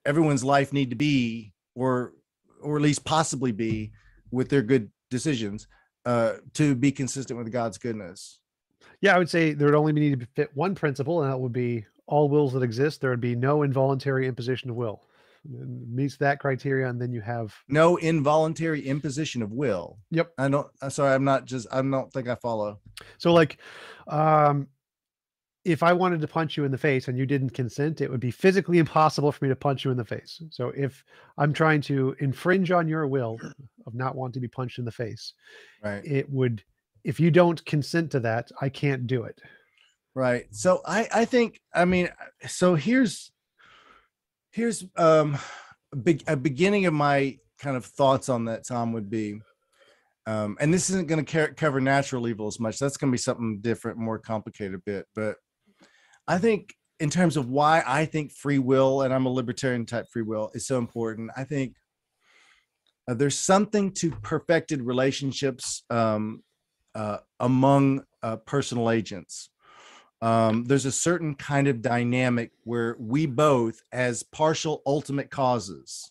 everyone's life need to be, or at least possibly be, with their good decisions, to be consistent with God's goodness? Yeah, I would say there would only need to fit one principle, and that would be all wills that exist. There would be no involuntary imposition of will. It meets that criteria, and then you have. No involuntary imposition of will. Yep. I'm sorry. I don't think I follow. So, like, um, if I wanted to punch you in the face and you didn't consent, it would be physically impossible for me to punch you in the face. So if I'm trying to infringe on your will of not wanting to be punched in the face, Right. it would, if you don't consent to that, I can't do it. Right. So I think, I mean, so here's a beginning of my kind of thoughts on that, Tom, would be, and this isn't going to cover natural evil as much. That's going to be something different, more complicated a bit. But I think, in terms of why I think free will, and I'm a libertarian type free will, is so important, I think there's something to perfected relationships among personal agents. There's a certain kind of dynamic where we both, as partial ultimate causes,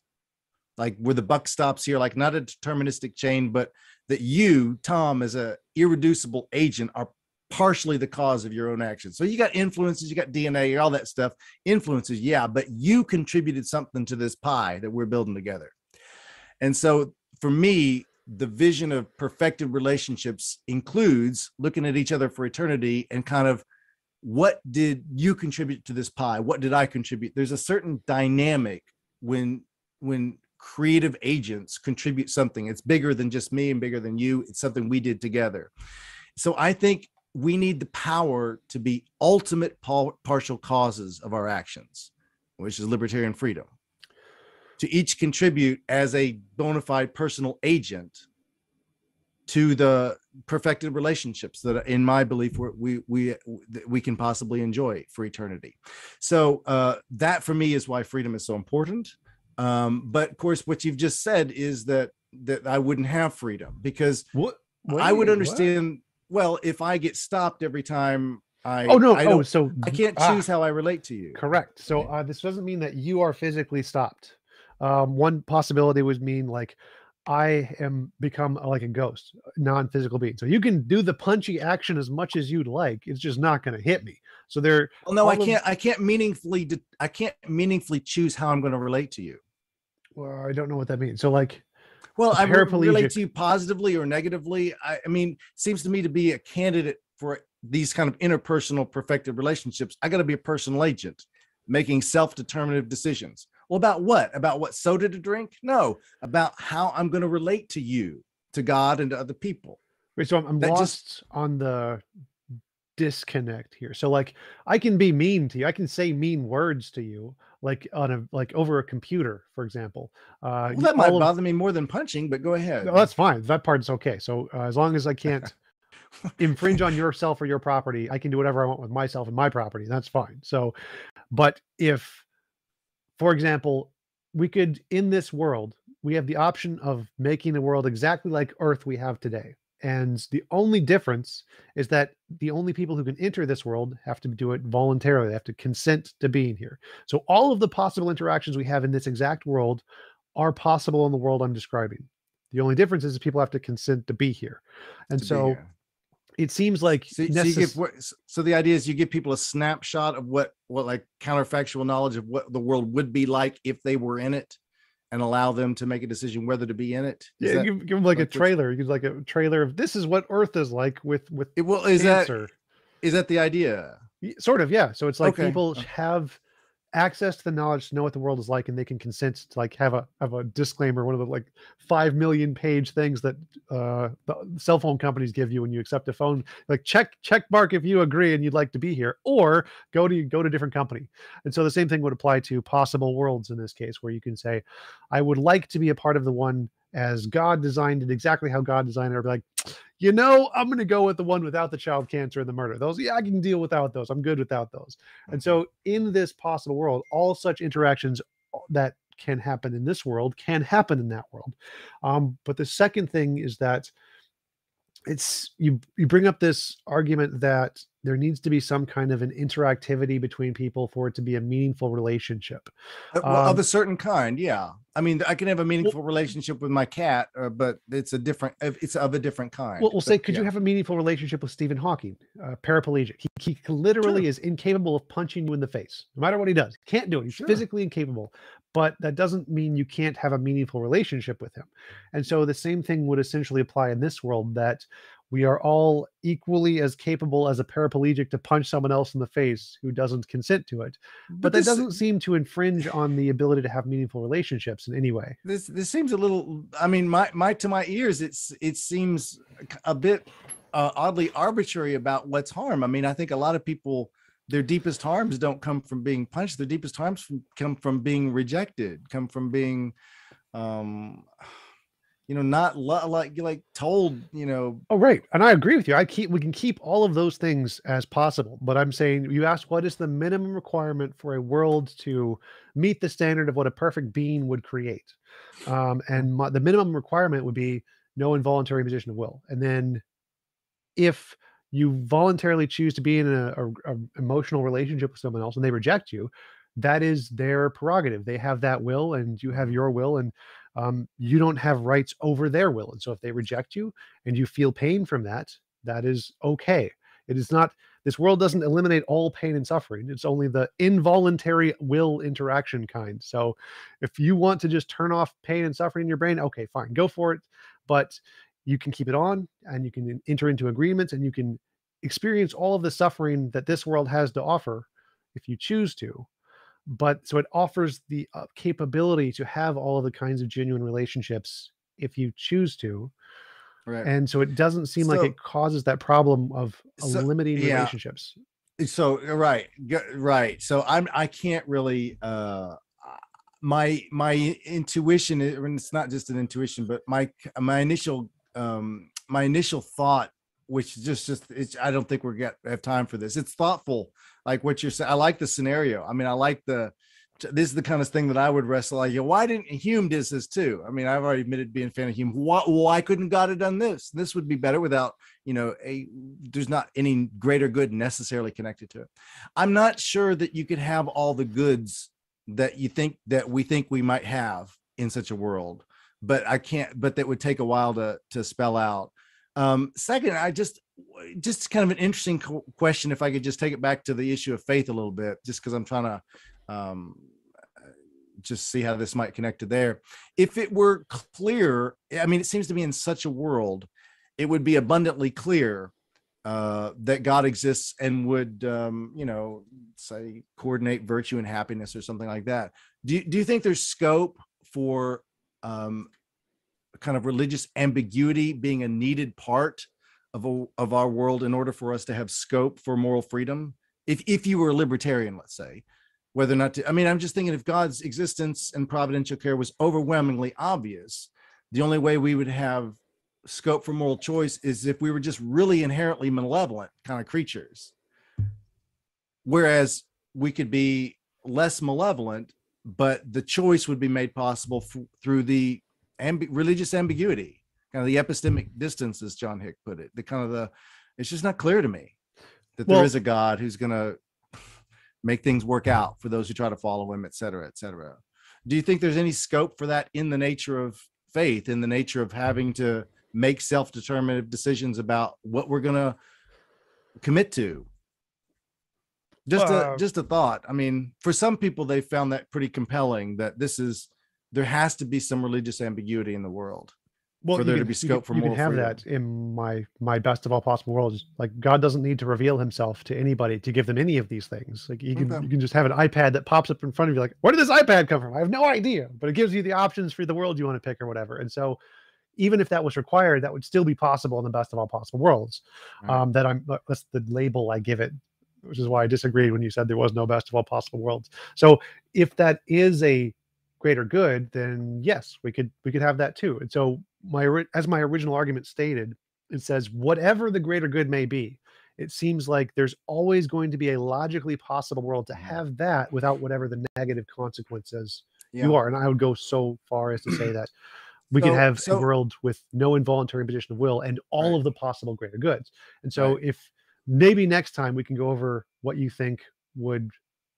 like where the buck stops here, like not a deterministic chain, but that you, Tom, as a irreducible agent, are partially the cause of your own actions. So you got influences, you got DNA, all that stuff, influences, yeah, but you contributed something to this pie that we're building together. And so for me, the vision of perfected relationships includes looking at each other for eternity and kind of, what did you contribute to this pie? What did I contribute? There's a certain dynamic when creative agents contribute something. It's bigger than just me and bigger than you. It's something we did together. So I think we need the power to be ultimate partial causes of our actions, which is libertarian freedom, to each contribute as a bona fide personal agent to the perfected relationships that, in my belief, we can possibly enjoy for eternity. So that for me is why freedom is so important. But of course, what you've just said is that I wouldn't have freedom, because I would understand. Well, if I get stopped every time I can't choose how I relate to you. Correct. So this doesn't mean that you are physically stopped. One possibility would mean, like, I am become like a ghost, non-physical being. So you can do the punchy action as much as you'd like. It's just not going to hit me. So there. Well, no, I can't meaningfully choose how I'm going to relate to you. Well, I don't know what that means. So, like, well, I relate to you positively or negatively. I mean, seems to me to be a candidate for these kind of interpersonal perfected relationships. I got to be a personal agent making self-determinative decisions. Well, about what? About what soda to drink? No, about how I'm going to relate to you, to God, and to other people. Wait, so I'm That just lost on the disconnect here. So like I can be mean to you. I can say mean words to you, like on a like over a computer, for example. well, that might All of bother me more than punching, but go no, ahead. that's fine. That part's okay. So as long as I can't infringe on yourself or your property, I can do whatever I want with myself and my property. That's fine. So, but if, for example, we could in this world, we have the option of making the world exactly like Earth we have today. And the only difference is that the only people who can enter this world have to do it voluntarily. They have to consent to being here. So all of the possible interactions we have in this exact world are possible in the world I'm describing. The only difference is people have to consent to be here. And To be so here. it seems like So you give so the idea is you give people a snapshot of what like counterfactual knowledge of what the world would be like if they were in it, and allow them to make a decision whether to be in it. Is yeah, that give them like a like what trailer. You give like a trailer of this is what Earth is like with it well cancer. is that the idea? Sort of, yeah. So it's like Okay. people have access to the knowledge to know what the world is like, and they can consent to like have a disclaimer, one of the like 5 million page things that the cell phone companies give you when you accept a phone, like check mark if you agree and you'd like to be here, or go to different company. And so the same thing would apply to possible worlds in this case, where you can say, I would like to be a part of the one as God designed it, exactly how God designed it, or be like, I'm going to go with the one without the child cancer and the murder. Those, yeah, I can deal without those. I'm good without those. And Mhm. so, in this possible world, all such interactions that can happen in this world can happen in that world. But the second thing is that you bring up this argument that there needs to be some kind of an interactivity between people for it to be a meaningful relationship. Well, of Um, a certain kind, yeah. I mean, I can have a well, meaningful relationship with my cat, but it's of a different kind. we'll say, But could you yeah, have a meaningful relationship with Stephen Hawking, paraplegic? He literally sure, is incapable of punching you in the face, no matter what he does. He can't do it. He's sure. physically incapable, but that doesn't mean you can't have a meaningful relationship with him. And so the same thing would essentially apply in this world, that we are all equally as capable as a paraplegic to punch someone else in the face who doesn't consent to it. But But that doesn't seem to infringe on the ability to have meaningful relationships in any way. this seems a little. I mean, my to my ears, it seems a bit oddly arbitrary about what's harm. I mean, I think a lot of people, their deepest harms don't come from being punched. Their deepest harms come from being rejected, come from being um not like told, Oh, right. And I agree with you. We can keep all of those things as possible. But I'm saying, you asked what is the minimum requirement for a world to meet the standard of what a perfect being would create. The minimum requirement would be no involuntary imposition of will. And then if you voluntarily choose to be in a emotional relationship with someone else and they reject you, that is their prerogative. They have that will, and you have your will, and you don't have rights over their will. And so, if they reject you and you feel pain from that, that is okay. It is not. This world doesn't eliminate all pain and suffering. It's only the involuntary will interaction kind. So, if you want to just turn off pain and suffering in your brain, okay, fine, go for it. But you can keep it on, and you can enter into agreements, and you can experience all of the suffering that this world has to offer if you choose to. But so it offers the capability to have all of the kinds of genuine relationships if you choose to. right. And so it doesn't seem like So it causes that problem of so limiting yeah. relationships. So right, right. So I can't really my intuition, and it's not just an intuition, but my initial thought, which just it's, I don't think have time for this. It's thoughtful, like what you're saying. I like the scenario. I mean, I like this is the kind of thing that I would wrestle. Like, why didn't Hume does this too? I mean, I've already admitted being a fan of Hume. Why couldn't God have done this? This would be better without, there's not any greater good necessarily connected to it. I'm not sure that you could have all the goods that we think we might have in such a world, but that would take a while to spell out. Second, I just kind of an interesting question. If I could just take it back to the issue of faith a little bit, just because I'm trying to just see how this might connect to there. If it were clear, I mean, it seems to me in such a world, it would be abundantly clear that God exists and would, say coordinate virtue and happiness or something like that. Do you think there's scope for um, kind of religious ambiguity being a needed part of our world in order for us to have scope for moral freedom? If you were a libertarian, let's say, whether or not to, I mean, I'm just thinking if God's existence and providential care was overwhelmingly obvious, the only way we would have scope for moral choice is if we were just really inherently malevolent kind of creatures. Whereas we could be less malevolent, but the choice would be made possible through the religious ambiguity, kind of the epistemic distance, as John Hick put it. The kind of the, it's just not clear to me that there is a God who's going to make things work out for those who try to follow him, et cetera, et cetera. Do you think there's any scope for that in the nature of faith, in the nature of having to make self-determinative decisions about what we're going to commit to? Just a thought. I mean, for some people, they found that pretty compelling, that there has to be some religious ambiguity in the world for there to be scope for moral freedom. You can have that in my best of all possible worlds. Like, God doesn't need to reveal himself to anybody to give them any of these things. Like, you can just have an iPad that pops up in front of you, like, where did this iPad come from? I have no idea, but it gives you the options for the world you want to pick or whatever. And so even if that was required, that would still be possible in the best of all possible worlds. Right. That's the label I give it, which is why I disagreed when you said there was no best of all possible worlds. So if that is a greater good, then yes, we could have that too. And so as my original argument stated, it says whatever the greater good may be, it seems like there's always going to be a logically possible world to have that without whatever the negative consequences you are. And I would go so far as to say that we could have a world with no involuntary imposition of will and all of the possible greater goods. And so if maybe next time we can go over what you think would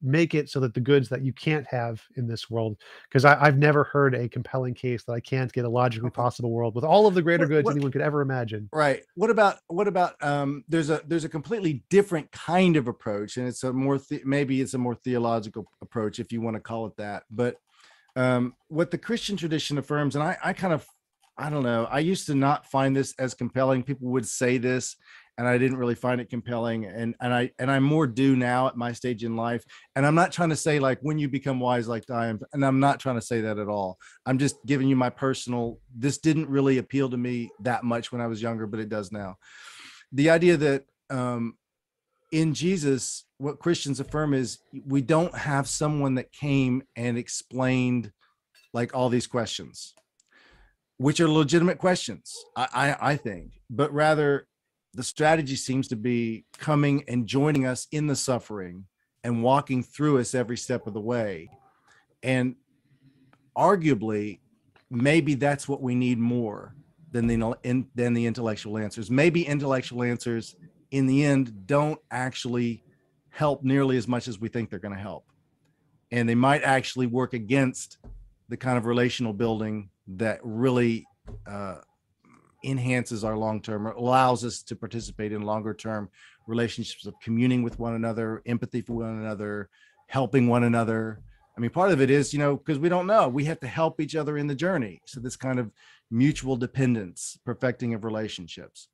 make it so that the goods that you can't have in this world, because I've never heard a compelling case that I can't get a logically possible world with all of the greater goods anyone could ever imagine. Right. What about there's a completely different kind of approach, and it's a more maybe it's a more theological approach, if you want to call it that. But what the Christian tradition affirms, and I don't know, I used to not find this as compelling. People would say this, and I didn't really find it compelling. And I more do now at my stage in life. And I'm not trying to say like when you become wise like I am, and I'm not trying to say that at all. I'm just giving you my personal, this didn't really appeal to me that much when I was younger, but it does now. The idea that in Jesus, what Christians affirm is we don't have someone that came and explained like all these questions, which are legitimate questions, I think, but rather the strategy seems to be coming and joining us in the suffering and walking through us every step of the way. And arguably, maybe that's what we need more than the intellectual answers. Maybe intellectual answers in the end don't actually help nearly as much as we think they're going to help. And they might actually work against the kind of relational building that really enhances our long-term, or allows us to participate in longer-term relationships of communing with one another, empathy for one another, helping one another. I mean, part of it is, because we don't know, we have to help each other in the journey. So this kind of mutual dependence, perfecting of relationships.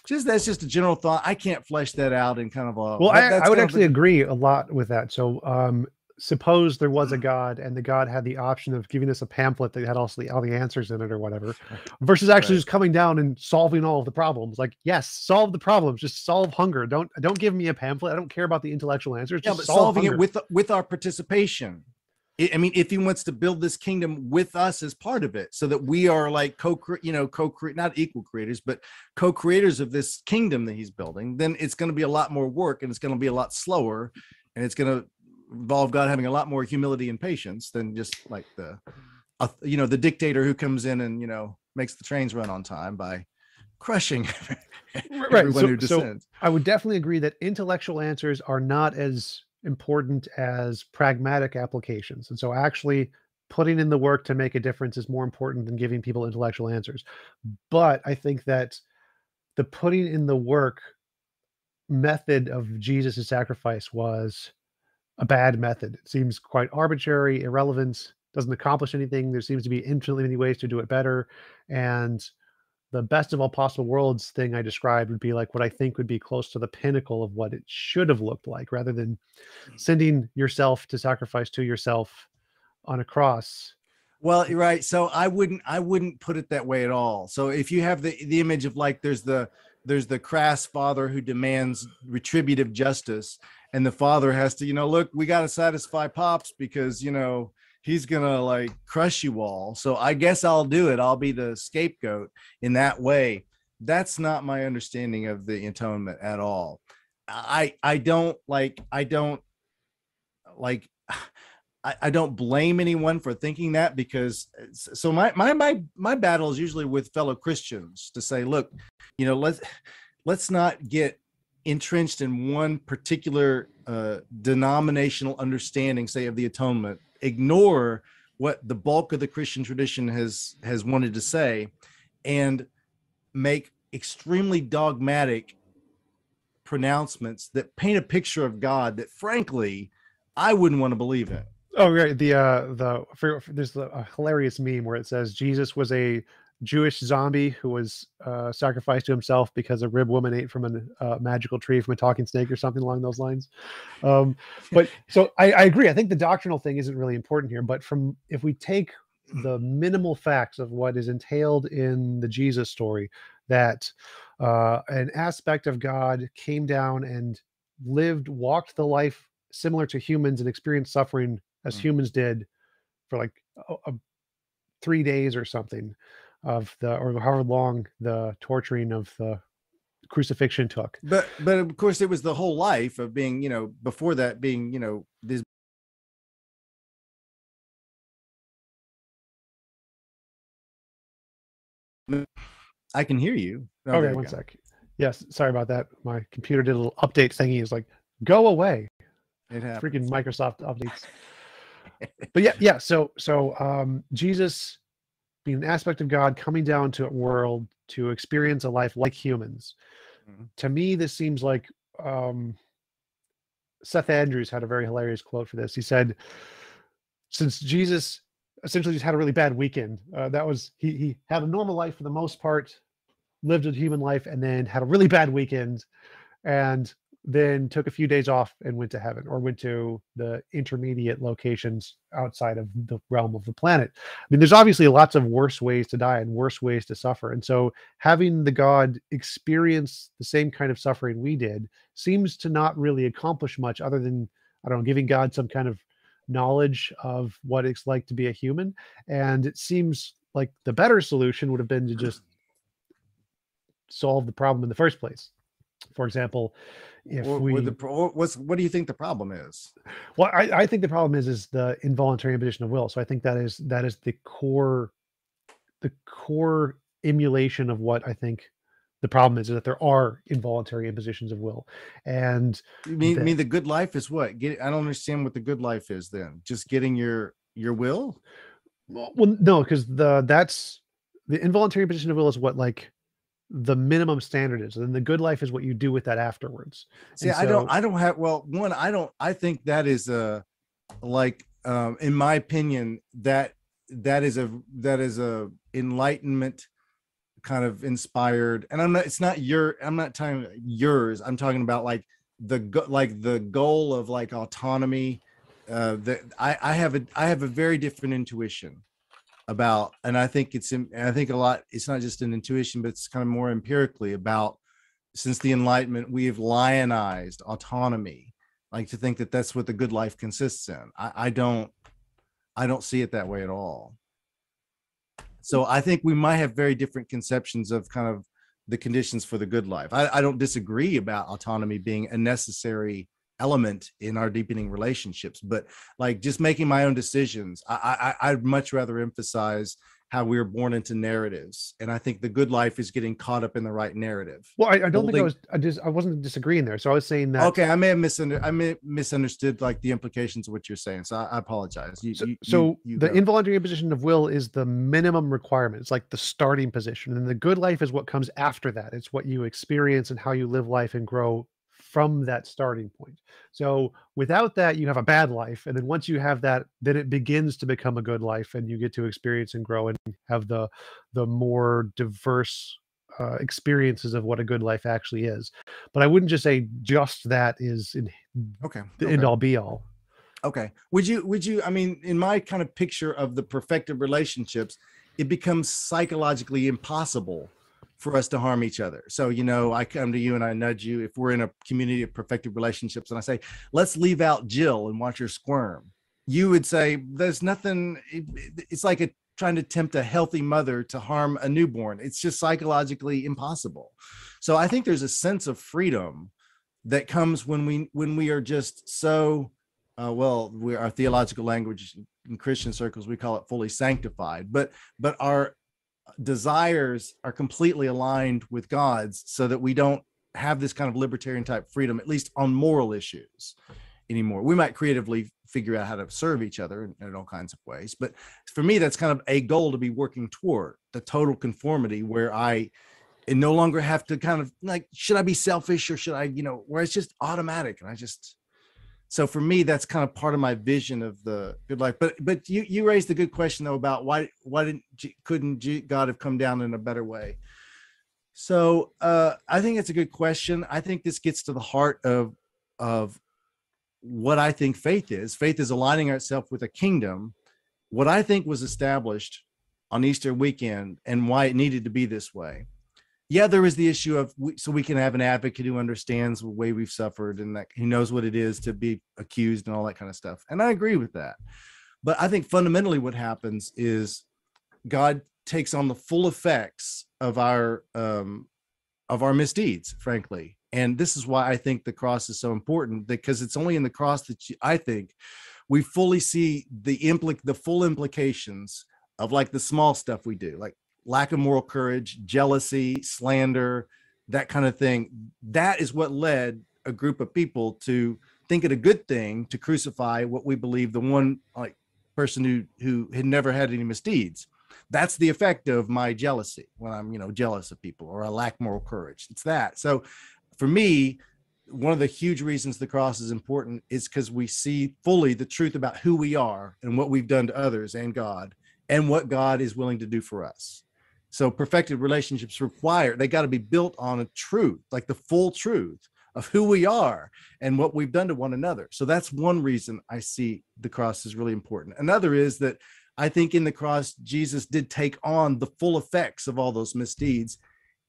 That's just a general thought. I can't flesh that out in kind of a. Well, I would actually agree a lot with that. So, suppose there was a God and the God had the option of giving us a pamphlet that had all the answers in it or whatever, versus actually just coming down and solving all of the problems. Like, yes, solve the problems, just solve hunger. Don't give me a pamphlet. I don't care about the intellectual answers. Just but solving hunger. It with our participation. I mean, if he wants to build this kingdom with us as part of it, so that we are like not equal creators, but co-creators of this kingdom that he's building, then it's going to be a lot more work, and it's going to be a lot slower, and it's going to involve God having a lot more humility and patience than just like the dictator who comes in and makes the trains run on time by crushing everyone who descends. So I would definitely agree that intellectual answers are not as important as pragmatic applications, and so actually putting in the work to make a difference is more important than giving people intellectual answers. But I think that the putting in the work method of Jesus' sacrifice was a bad method. It seems quite arbitrary, irrelevant, doesn't accomplish anything. There seems to be infinitely many ways to do it better. And the best of all possible worlds thing I described would be like what I think would be close to the pinnacle of what it should have looked like, rather than sending yourself to sacrifice to yourself on a cross. Well, right. So I wouldn't put it that way at all. So if you have the image of like there's the crass father who demands retributive justice, and the father has to, look, we got to satisfy pops because, he's gonna like crush you all. So I guess I'll do it. I'll be the scapegoat in that way. That's not my understanding of the atonement at all. I don't blame anyone for thinking that, because so my battle is usually with fellow Christians to say, look, let's not get entrenched in one particular denominational understanding, say, of the atonement. Ignore what the bulk of the Christian tradition has wanted to say, and make extremely dogmatic pronouncements that paint a picture of God that, frankly, I wouldn't want to believe in. Oh, right. There's a hilarious meme where it says Jesus was a Jewish zombie who was sacrificed to himself because a rib woman ate from a magical tree from a talking snake or something along those lines. But so I agree. I think the doctrinal thing isn't really important here. But if we take the minimal facts of what is entailed in the Jesus story, that an aspect of God came down and walked the life similar to humans and experienced suffering as humans did for like 3 days or something or however long the torturing of the crucifixion took. But of course, it was the whole life of being, before that being, this. I can hear you. Oh, okay, one sec. Yes, sorry about that. My computer did a little update thingy. It's like, go away. It happens. Freaking Microsoft updates. But yeah. So Jesus being an aspect of God coming down to a world to experience a life like humans. Mm-hmm. To me, this seems like Seth Andrews had a very hilarious quote for this. He said, since Jesus essentially just had a really bad weekend, he had a normal life for the most part, lived a human life, and then had a really bad weekend, and then took a few days off and went to heaven, or went to the intermediate locations outside of the realm of the planet. I mean, there's obviously lots of worse ways to die and worse ways to suffer. And so having the God experience the same kind of suffering we did seems to not really accomplish much other than, I don't know, giving God some kind of knowledge of what it's like to be a human. And it seems like the better solution would have been to just solve the problem in the first place. For example, what do you think the problem is? Well, I think the problem is the involuntary imposition of will. So I think that is the core emulation of what I think the problem is that there are involuntary impositions of will. And you mean the good life is what? I don't understand what the good life is then. Just getting your will? Well, no, because that's the involuntary imposition of will is what like the minimum standard is, and then the good life is what you do with that afterwards. See, I don't have, well, one, I think that is in my opinion, that is a enlightenment kind of inspired, and I'm not talking yours, I'm talking about like the goal of like autonomy. That I have a very different intuition about, and I think a lot, it's not just an intuition, but it's kind of more empirically about, since the Enlightenment, we have lionized autonomy, like to think that that's what the good life consists in. I don't see it that way at all. So I think we might have very different conceptions of kind of the conditions for the good life. I don't disagree about autonomy being a necessary element in our deepening relationships, but like just making my own decisions, I'd much rather emphasize how we were born into narratives, and I think the good life is getting caught up in the right narrative. Well, I don't think I wasn't disagreeing there. So I was saying that. Okay, I may have misunderstood like the implications of what you're saying. So I apologize. The involuntary imposition of will is the minimum requirement. It's like the starting position, and the good life is what comes after that. It's what you experience and how you live life and grow from that starting point. So without that, you have a bad life. And then once you have that, then it begins to become a good life, and you get to experience and grow and have the more diverse experiences of what a good life actually is. But I wouldn't just say just that is Okay. the end Okay. all be all. Okay. Would you, I mean, in my kind of picture of the perfected relationships, it becomes psychologically impossible for us to harm each other. So, I come to you and I nudge you if we're in a community of perfected relationships and I say, let's leave out Jill and watch her squirm. You would say, there's nothing, it's like trying to tempt a healthy mother to harm a newborn. It's just psychologically impossible. So I think there's a sense of freedom that comes when we are just so our theological language in Christian circles, we call it fully sanctified, but our desires are completely aligned with God's, so that we don't have this kind of libertarian type freedom, at least on moral issues anymore. We might creatively figure out how to serve each other in all kinds of ways, but for me, that's kind of a goal to be working toward, the total conformity, where I no longer have to kind of like, should I be selfish or should I, where it's just automatic. And so for me, that's kind of part of my vision of the good life. But you raised a good question though about why couldn't God have come down in a better way? So I think it's a good question. I think this gets to the heart of what I think faith is. Faith is aligning ourselves with a kingdom. What I think was established on Easter weekend and why it needed to be this way. Yeah, there is the issue of so we can have an advocate who understands the way we've suffered and that he knows what it is to be accused and all that kind of stuff. And I agree with that. But I think fundamentally what happens is God takes on the full effects of our misdeeds, frankly. And this is why I think the cross is so important, because it's only in the cross that I think we fully see the full implications of like the small stuff we do, like lack of moral courage, jealousy, slander, that kind of thing. That is what led a group of people to think it a good thing to crucify what we believe the one like person who had never had any misdeeds. That's the effect of my jealousy when I'm, jealous of people, or I lack moral courage. It's that. So for me, one of the huge reasons the cross is important is because we see fully the truth about who we are and what we've done to others and God, and what God is willing to do for us. So perfected relationships they got to be built on a truth, like the full truth of who we are and what we've done to one another. So that's one reason I see the cross is really important. Another is that I think in the cross, Jesus did take on the full effects of all those misdeeds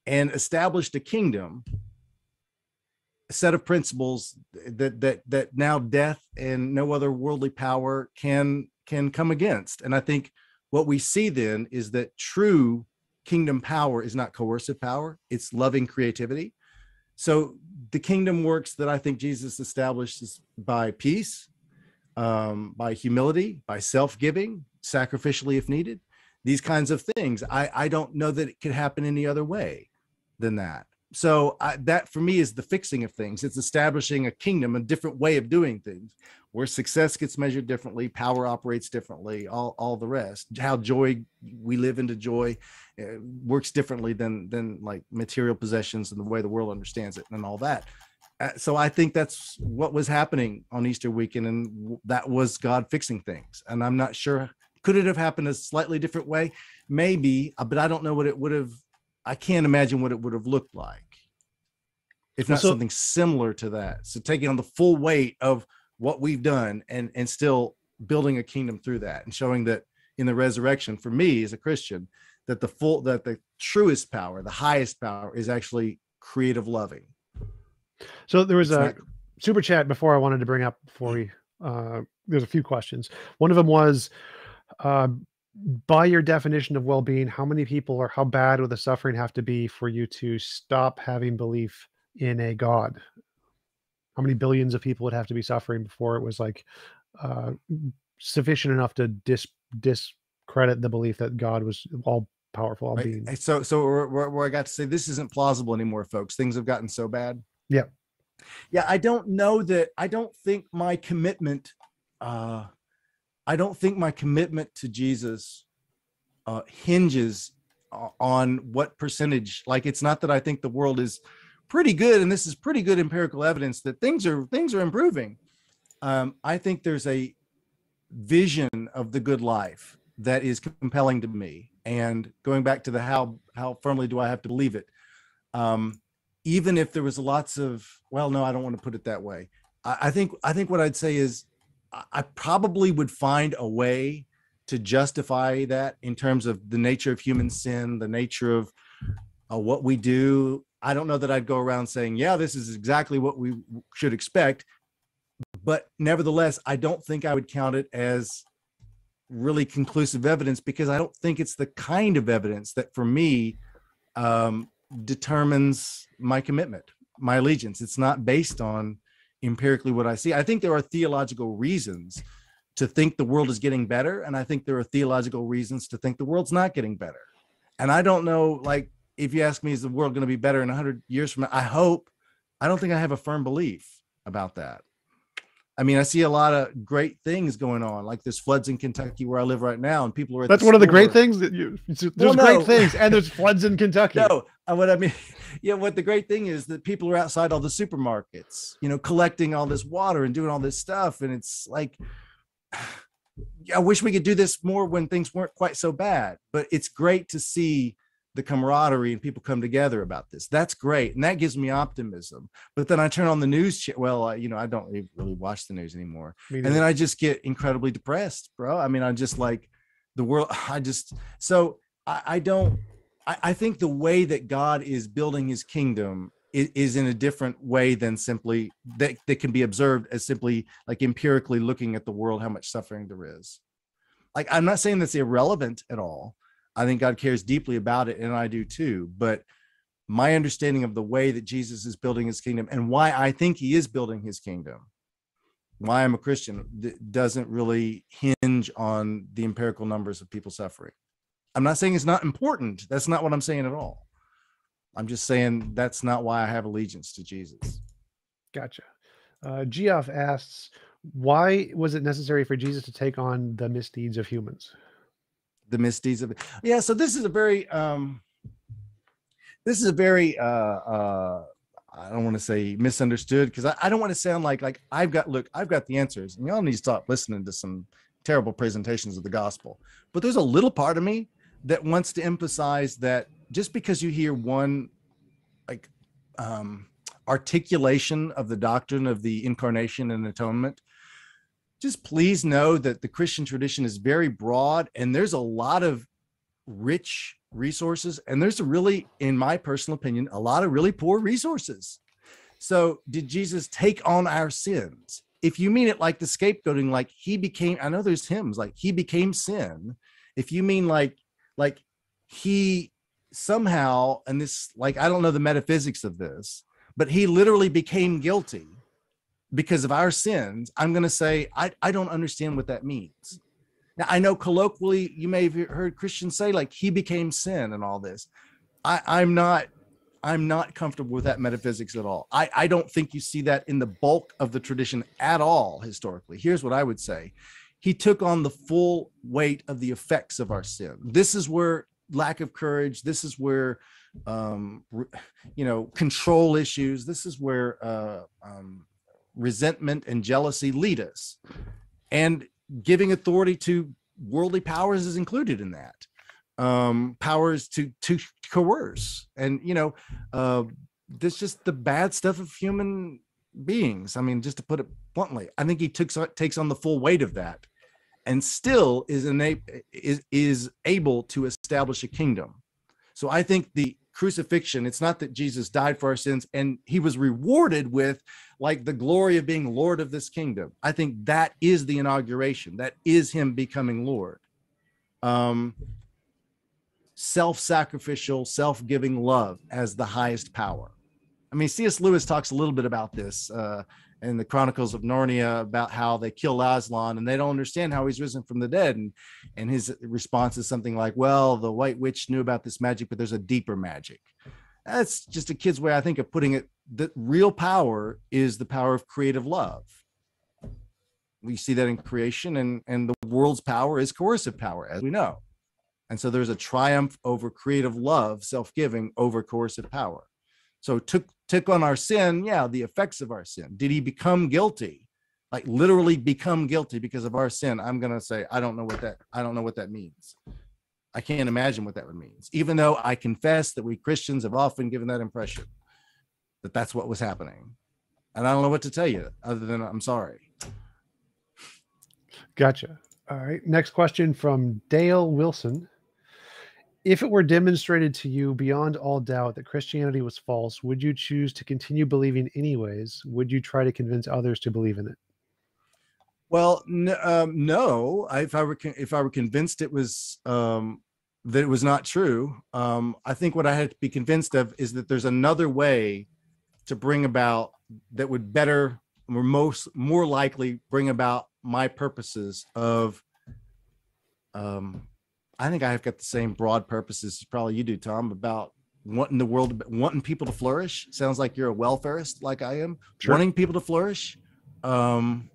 and established a kingdom, a set of principles that now death and no other worldly power can come against. And I think what we see then is that true kingdom power is not coercive power, it's loving creativity. So the kingdom works that I think Jesus establishes by peace, by humility, by self-giving, sacrificially if needed, these kinds of things. I don't know that it could happen any other way than that. So that for me is the fixing of things. It's establishing a kingdom, a different way of doing things, where success gets measured differently, power operates differently, all the rest. How we live into joy works differently than like material possessions and the way the world understands it and all that. So I think that's what was happening on Easter weekend, and that was God fixing things. And I'm not sure, could it have happened a slightly different way? Maybe, but I don't know what it would have. I can't imagine what it would have looked like, if not something similar to that. So taking on the full weight of what we've done and still building a kingdom through that, and showing that in the resurrection, for me as a Christian, that the truest power, the highest power, is actually creative loving. So there was a super chat before I wanted to bring up before we, there's a few questions. One of them was, by your definition of well-being, how many people or how bad would the suffering have to be for you to stop having belief in a God? How many billions of people would have to be suffering before it was like sufficient enough to discredit the belief that God was all powerful, all being? So where I got to say this isn't plausible anymore, folks. Things have gotten so bad. Yeah. Yeah. I don't know that. I don't think my commitment to Jesus hinges on what percentage. Like, it's not that I think the world is pretty good, and this is pretty good empirical evidence that things are improving. I think there's a vision of the good life that is compelling to me. And going back to the how firmly do I have to believe it? Even if there was lots of, well, no, I don't want to put it that way. I think what I'd say is I probably would find a way to justify that in terms of the nature of human sin, the nature of what we do. I don't know that I'd go around saying, yeah, this is exactly what we should expect. But nevertheless, I don't think I would count it as really conclusive evidence, because I don't think it's the kind of evidence that for me determines my commitment, my allegiance. It's not based on empirically what I see. I think there are theological reasons to think the world is getting better, and I think there are theological reasons to think the world's not getting better. And I don't know, like, if you ask me, is the world going to be better in 100 years from now? I hope. I don't think I have a firm belief about that. I mean, I see a lot of great things going on, like there's floods in Kentucky where I live right now, and people are at That's one of the great things that there's great things, and there's floods in Kentucky. No, what I mean, yeah, what the great thing is that people are outside all the supermarkets, collecting all this water and doing all this stuff. And it's like, I wish we could do this more when things weren't quite so bad, but it's great to see the camaraderie and people come together about this. That's great. And that gives me optimism. But then I turn on the news. I don't really watch the news anymore. And then I just get incredibly depressed, bro. I mean, I just like the world. I think the way that God is building his kingdom is in a different way than simply that can be observed as simply like empirically looking at the world, how much suffering there is. Like, I'm not saying that's irrelevant at all. I think God cares deeply about it, and I do too. But my understanding of the way that Jesus is building his kingdom and why I think he is building his kingdom, why I'm a Christian, doesn't really hinge on the empirical numbers of people suffering. I'm not saying it's not important. That's not what I'm saying at all. I'm just saying that's not why I have allegiance to Jesus. Gotcha. Geoff asks, why was it necessary for Jesus to take on the misdeeds of humans? The misdeeds of it. Yeah. So this is a very, I don't want to say misunderstood, because I don't want to sound like I've got the answers, and y'all need to stop listening to some terrible presentations of the gospel. But there's a little part of me that wants to emphasize that just because you hear one articulation of the doctrine of the incarnation and atonement, just please know that the Christian tradition is very broad, and there's a lot of rich resources, and there's in my personal opinion, a lot of really poor resources. So did Jesus take on our sins? If you mean it like the scapegoating, like he became, I know there's hymns like he became sin. If you mean like he somehow, and this, like, I don't know the metaphysics of this, but he literally became guilty because of our sins, I'm going to say, I don't understand what that means. Now, I know colloquially, you may have heard Christians say like he became sin and all this. I'm not comfortable with that metaphysics at all. I don't think you see that in the bulk of the tradition at all historically. Here's what I would say. He took on the full weight of the effects of our sin. This is where lack of courage, this is where control issues, this is where resentment and jealousy lead us, and giving authority to worldly powers is included in that. Powers to coerce, and this just the bad stuff of human beings. I mean, just to put it bluntly, I think he takes on the full weight of that, and still is able to establish a kingdom. So I think the crucifixion, it's not that Jesus died for our sins and he was rewarded with like the glory of being Lord of this kingdom. I think that is the inauguration. That is him becoming Lord. Self-sacrificial, self-giving love as the highest power. I mean, C.S. Lewis talks a little bit about this in the Chronicles of Narnia, about how they kill Aslan and they don't understand how he's risen from the dead. And his response is something like, well, the White Witch knew about this magic, but there's a deeper magic. That's just a kid's way, I think, of putting it. The real power is the power of creative love. We see that in creation, and the world's power is coercive power, as we know. And so there's a triumph over creative love, self-giving over coercive power. So took on our sin, the effects of our sin. Did he become guilty? Like literally become guilty because of our sin? I'm going to say, I don't know what that means. I can't imagine what that would mean, even though I confess that we Christians have often given that impression that that's what was happening. And I don't know what to tell you other than I'm sorry. Gotcha. All right. Next question from Dale Wilson. If it were demonstrated to you beyond all doubt that Christianity was false, would you choose to continue believing anyways? Would you try to convince others to believe in it? Well, no. If I were convinced it was that it was not true, I think what I had to be convinced of is that there's another way to bring about that would better or more likely bring about my purposes of. I think I've got the same broad purposes as probably you do, Tom, about wanting the world, wanting people to flourish. Sounds like you're a welfarist, like I am, Sure. wanting people to flourish. And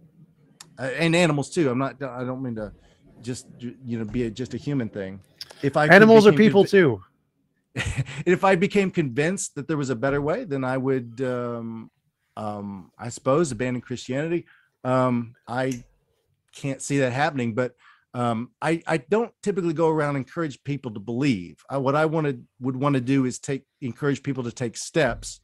animals too. I don't mean to just, be just a human thing. If I Animals are people too. If I became convinced that there was a better way, then I would, I suppose, abandon Christianity. I can't see that happening, but I don't typically go around and encourage people to believe. What I would want to do is encourage people to take steps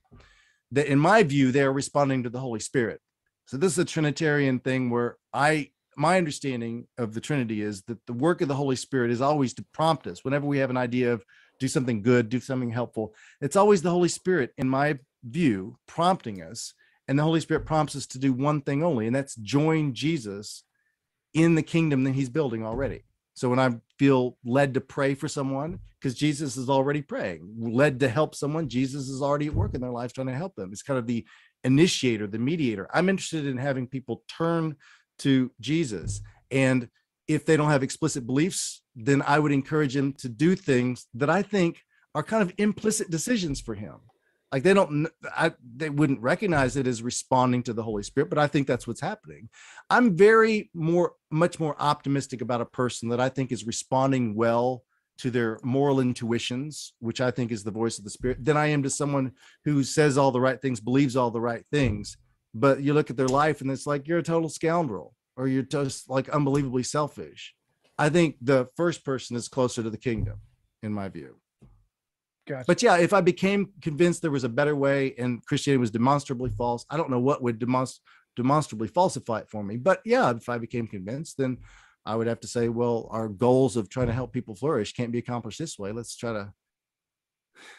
that, in my view, they're responding to the Holy Spirit. So this is a Trinitarian thing where my understanding of the Trinity is that the work of the Holy Spirit is always to prompt us whenever we have an idea of do something good, do something helpful. It's always the Holy Spirit, in my view, prompting us. And the Holy Spirit prompts us to do one thing only, and that's join Jesus in the kingdom that he's building already. So when I feel led to pray for someone, because Jesus is already praying, led to help someone, Jesus is already at work in their lives trying to help them. It's kind of the initiator, the mediator. I'm interested in having people turn to Jesus. And if they don't have explicit beliefs, then I would encourage them to do things that I think are kind of implicit decisions for him. Like they wouldn't recognize it as responding to the Holy Spirit, but I think that's what's happening. I'm much more optimistic about a person that I think is responding well to their moral intuitions, which I think is the voice of the Spirit, than I am to someone who says all the right things, believes all the right things. But you look at their life and it's like, you're a total scoundrel, or you're just like unbelievably selfish. I think the first person is closer to the kingdom, in my view. Gotcha. But yeah, if I became convinced there was a better way and Christianity was demonstrably false, I don't know what would demonstrably falsify it for me. But yeah, if I became convinced, then I would have to say, well, our goals of trying to help people flourish can't be accomplished this way. Let's try to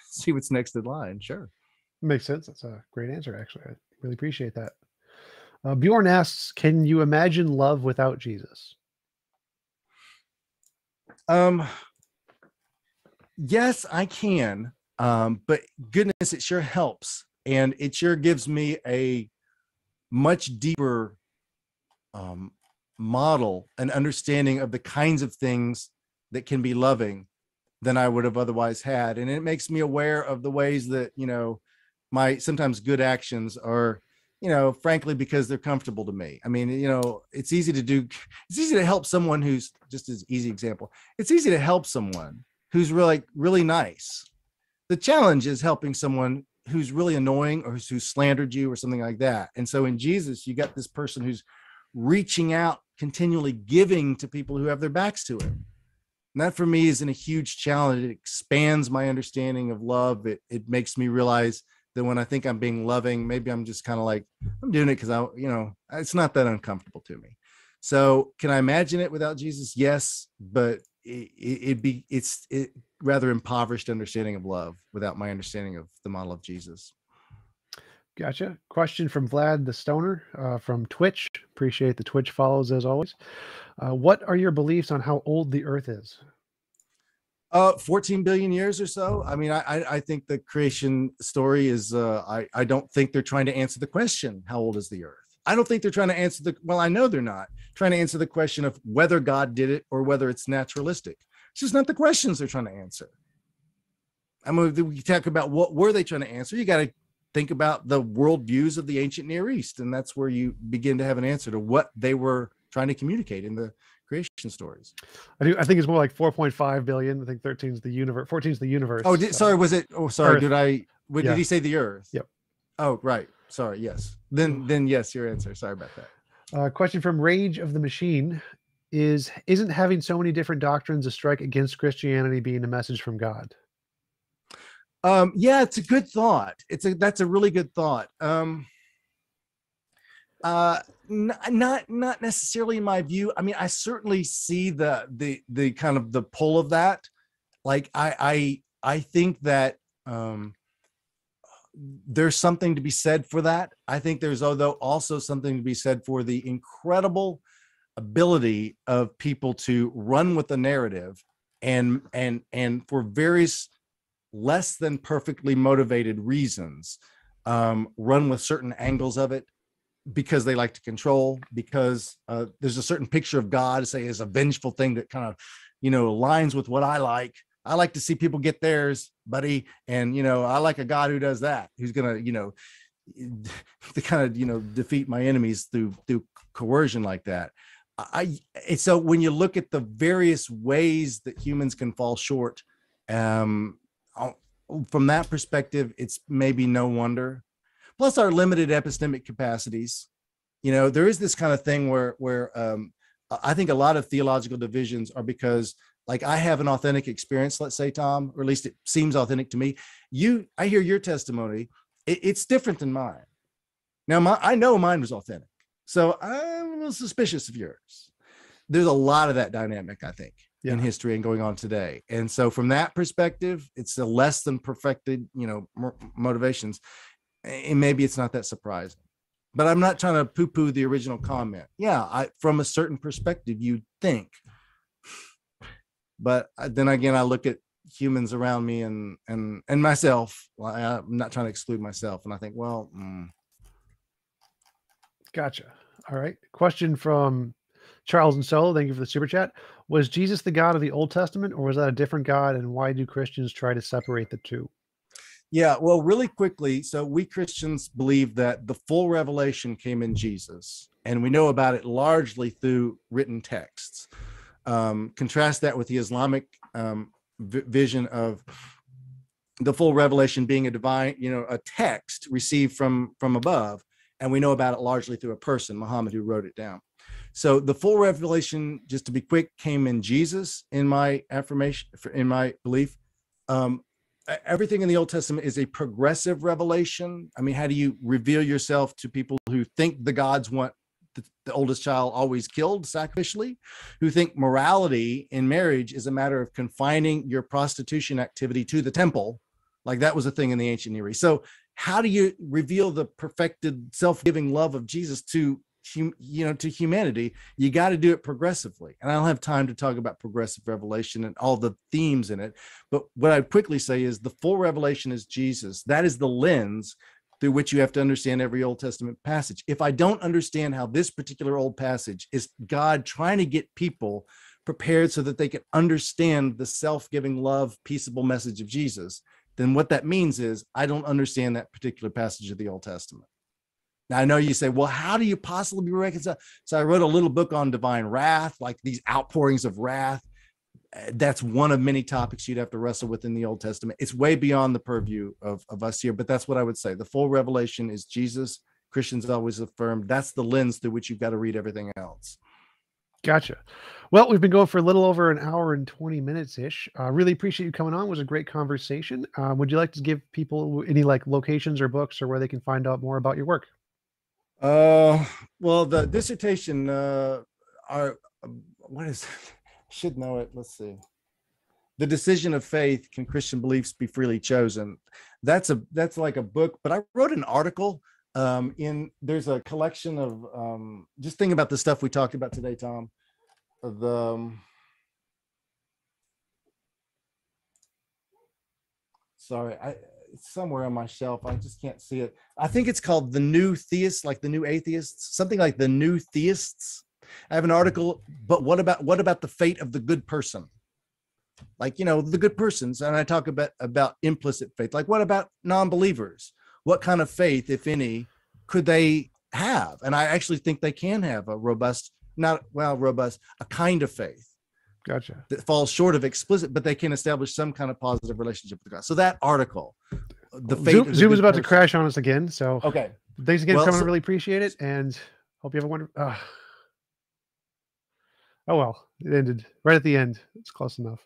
see what's next in line. Sure. Makes sense. That's a great answer, actually. I really appreciate that. Bjorn asks, can you imagine love without Jesus? Yes, I can. But goodness, it sure helps. And it sure gives me a much deeper model and understanding of the kinds of things that can be loving than I would have otherwise had. And it makes me aware of the ways that, my sometimes good actions are, frankly, because they're comfortable to me. I mean, it's easy to help someone who's, just as easy example, it's easy to help someone who's really, really nice. The challenge is helping someone who's really annoying or who's slandered you or something like that. And so in Jesus, you got this person who's reaching out, continually giving to people who have their backs to him. And that for me isn't a huge challenge. It expands my understanding of love. It makes me realize that when I think I'm being loving, maybe I'm just kind of like, I'm doing it because it's not that uncomfortable to me. So can I imagine it without Jesus? Yes, but it's rather impoverished understanding of love without my understanding of the model of Jesus. Gotcha. Question from Vlad the Stoner from Twitch. Appreciate the Twitch follows as always. What are your beliefs on how old the Earth is? 14 billion years or so. I mean, I think the creation story is, I don't think they're trying to answer the question, how old is the Earth? I don't think they're trying to answer I know they're not trying to answer the question of whether God did it or whether it's naturalistic. It's just not the questions they're trying to answer. I mean, we talk about what were they trying to answer. You got to think about the worldviews of the ancient Near East. And that's where you begin to have an answer to what they were trying to communicate in the creation stories. I think it's more like 4.5 billion. I think 13 is the universe. 14 is the universe. Oh, sorry. Was it? Oh, sorry. Earth. Did he say the Earth? Yep. Oh, right. Sorry. Yes. Then yes, your answer. Sorry about that. Question from Rage of the Machine. isn't having so many different doctrines a strike against Christianity being a message from God? Yeah, it's a good thought. That's a really good thought. Uh, not necessarily in my view. I mean, I certainly see the kind of the pull of that. Like I think that there's something to be said for that. I think there's although also something to be said for the incredible ability of people to run with the narrative and for various less than perfectly motivated reasons, run with certain angles of it because they like to control, because there's a certain picture of God, say, as a vengeful thing that kind of, aligns with what I like. I like to see people get theirs, buddy. And, I like a God who does that, who's going to kind of, defeat my enemies through coercion like that. So when you look at the various ways that humans can fall short, from that perspective, it's maybe no wonder. Plus our limited epistemic capacities. There is this kind of thing where I think a lot of theological divisions are because, like, I have an authentic experience, let's say, Tom, or at least it seems authentic to me. I hear your testimony. It's different than mine. Now, I know mine was authentic, so I'm a little suspicious of yours. There's a lot of that dynamic, I think, in history and going on today. And so from that perspective, it's a less than perfected, motivations. And maybe it's not that surprising, but I'm not trying to poo-poo the original comment. Yeah, from a certain perspective, you'd think, but then again, I look at humans around me and myself. Well, I'm not trying to exclude myself, and I think, well, Gotcha. All right. Question from Charles and Solo. Thank you for the super chat. Was Jesus the God of the Old Testament, or was that a different God? And why do Christians try to separate the two? Yeah, well, really quickly. So we Christians believe that the full revelation came in Jesus, and we know about it largely through written texts. Contrast that with the Islamic vision of the full revelation being a divine, a text received from above, and we know about it largely through a person, Muhammad, who wrote it down. So the full revelation, just to be quick, came in Jesus. In my affirmation, in my belief, everything in the Old Testament is a progressive revelation. I mean, how do you reveal yourself to people who think the gods want the oldest child always killed sacrificially, who think morality in marriage is a matter of confining your prostitution activity to the temple? Like that was a thing in the ancient Near East. So how do you reveal the perfected self-giving love of Jesus to humanity? You got to do it progressively. And I don't have time to talk about progressive revelation and all the themes in it. But what I'd quickly say is the full revelation is Jesus. That is the lens through which you have to understand every Old Testament passage. If I don't understand how this particular old passage is God trying to get people prepared so that they can understand the self-giving love, peaceable message of Jesus, then what that means is I don't understand that particular passage of the Old Testament. Now, I know you say, well, how do you possibly be reconciled? So I wrote a little book on divine wrath, like these outpourings of wrath. That's one of many topics you'd have to wrestle with in the Old Testament. It's way beyond the purview of us here, but that's what I would say. The full revelation is Jesus. Christians always affirm that's the lens through which you've got to read everything else. Gotcha. Well, we've been going for a little over an hour and 20 minutes ish. Really appreciate you coming on. It was a great conversation. Would you like to give people any like locations or books or where they can find out more about your work? Well, the dissertation, what is it? Should know it. Let's see. The Decision of Faith: Can Christian Beliefs Be Freely Chosen? That's like a book, but I wrote an article. There's a collection of just think about the stuff we talked about today, Tom. Sorry, it's somewhere on my shelf. I just can't see it. I think it's called The New Theists, like the New Atheists, something like The New Theists. I have an article, but what about the fate of the good person? Like, the good persons. And I talk about implicit faith. Like, what about non-believers? What kind of faith, if any, could they have? And I actually think they can have a kind of faith. Gotcha. That falls short of explicit, but they can establish some kind of positive relationship with God. So that article, Zoom is about to crash on us again. So okay, thanks again for coming. Really appreciate it, and hope you have a wonderful. Oh well, it ended right at the end. It's close enough.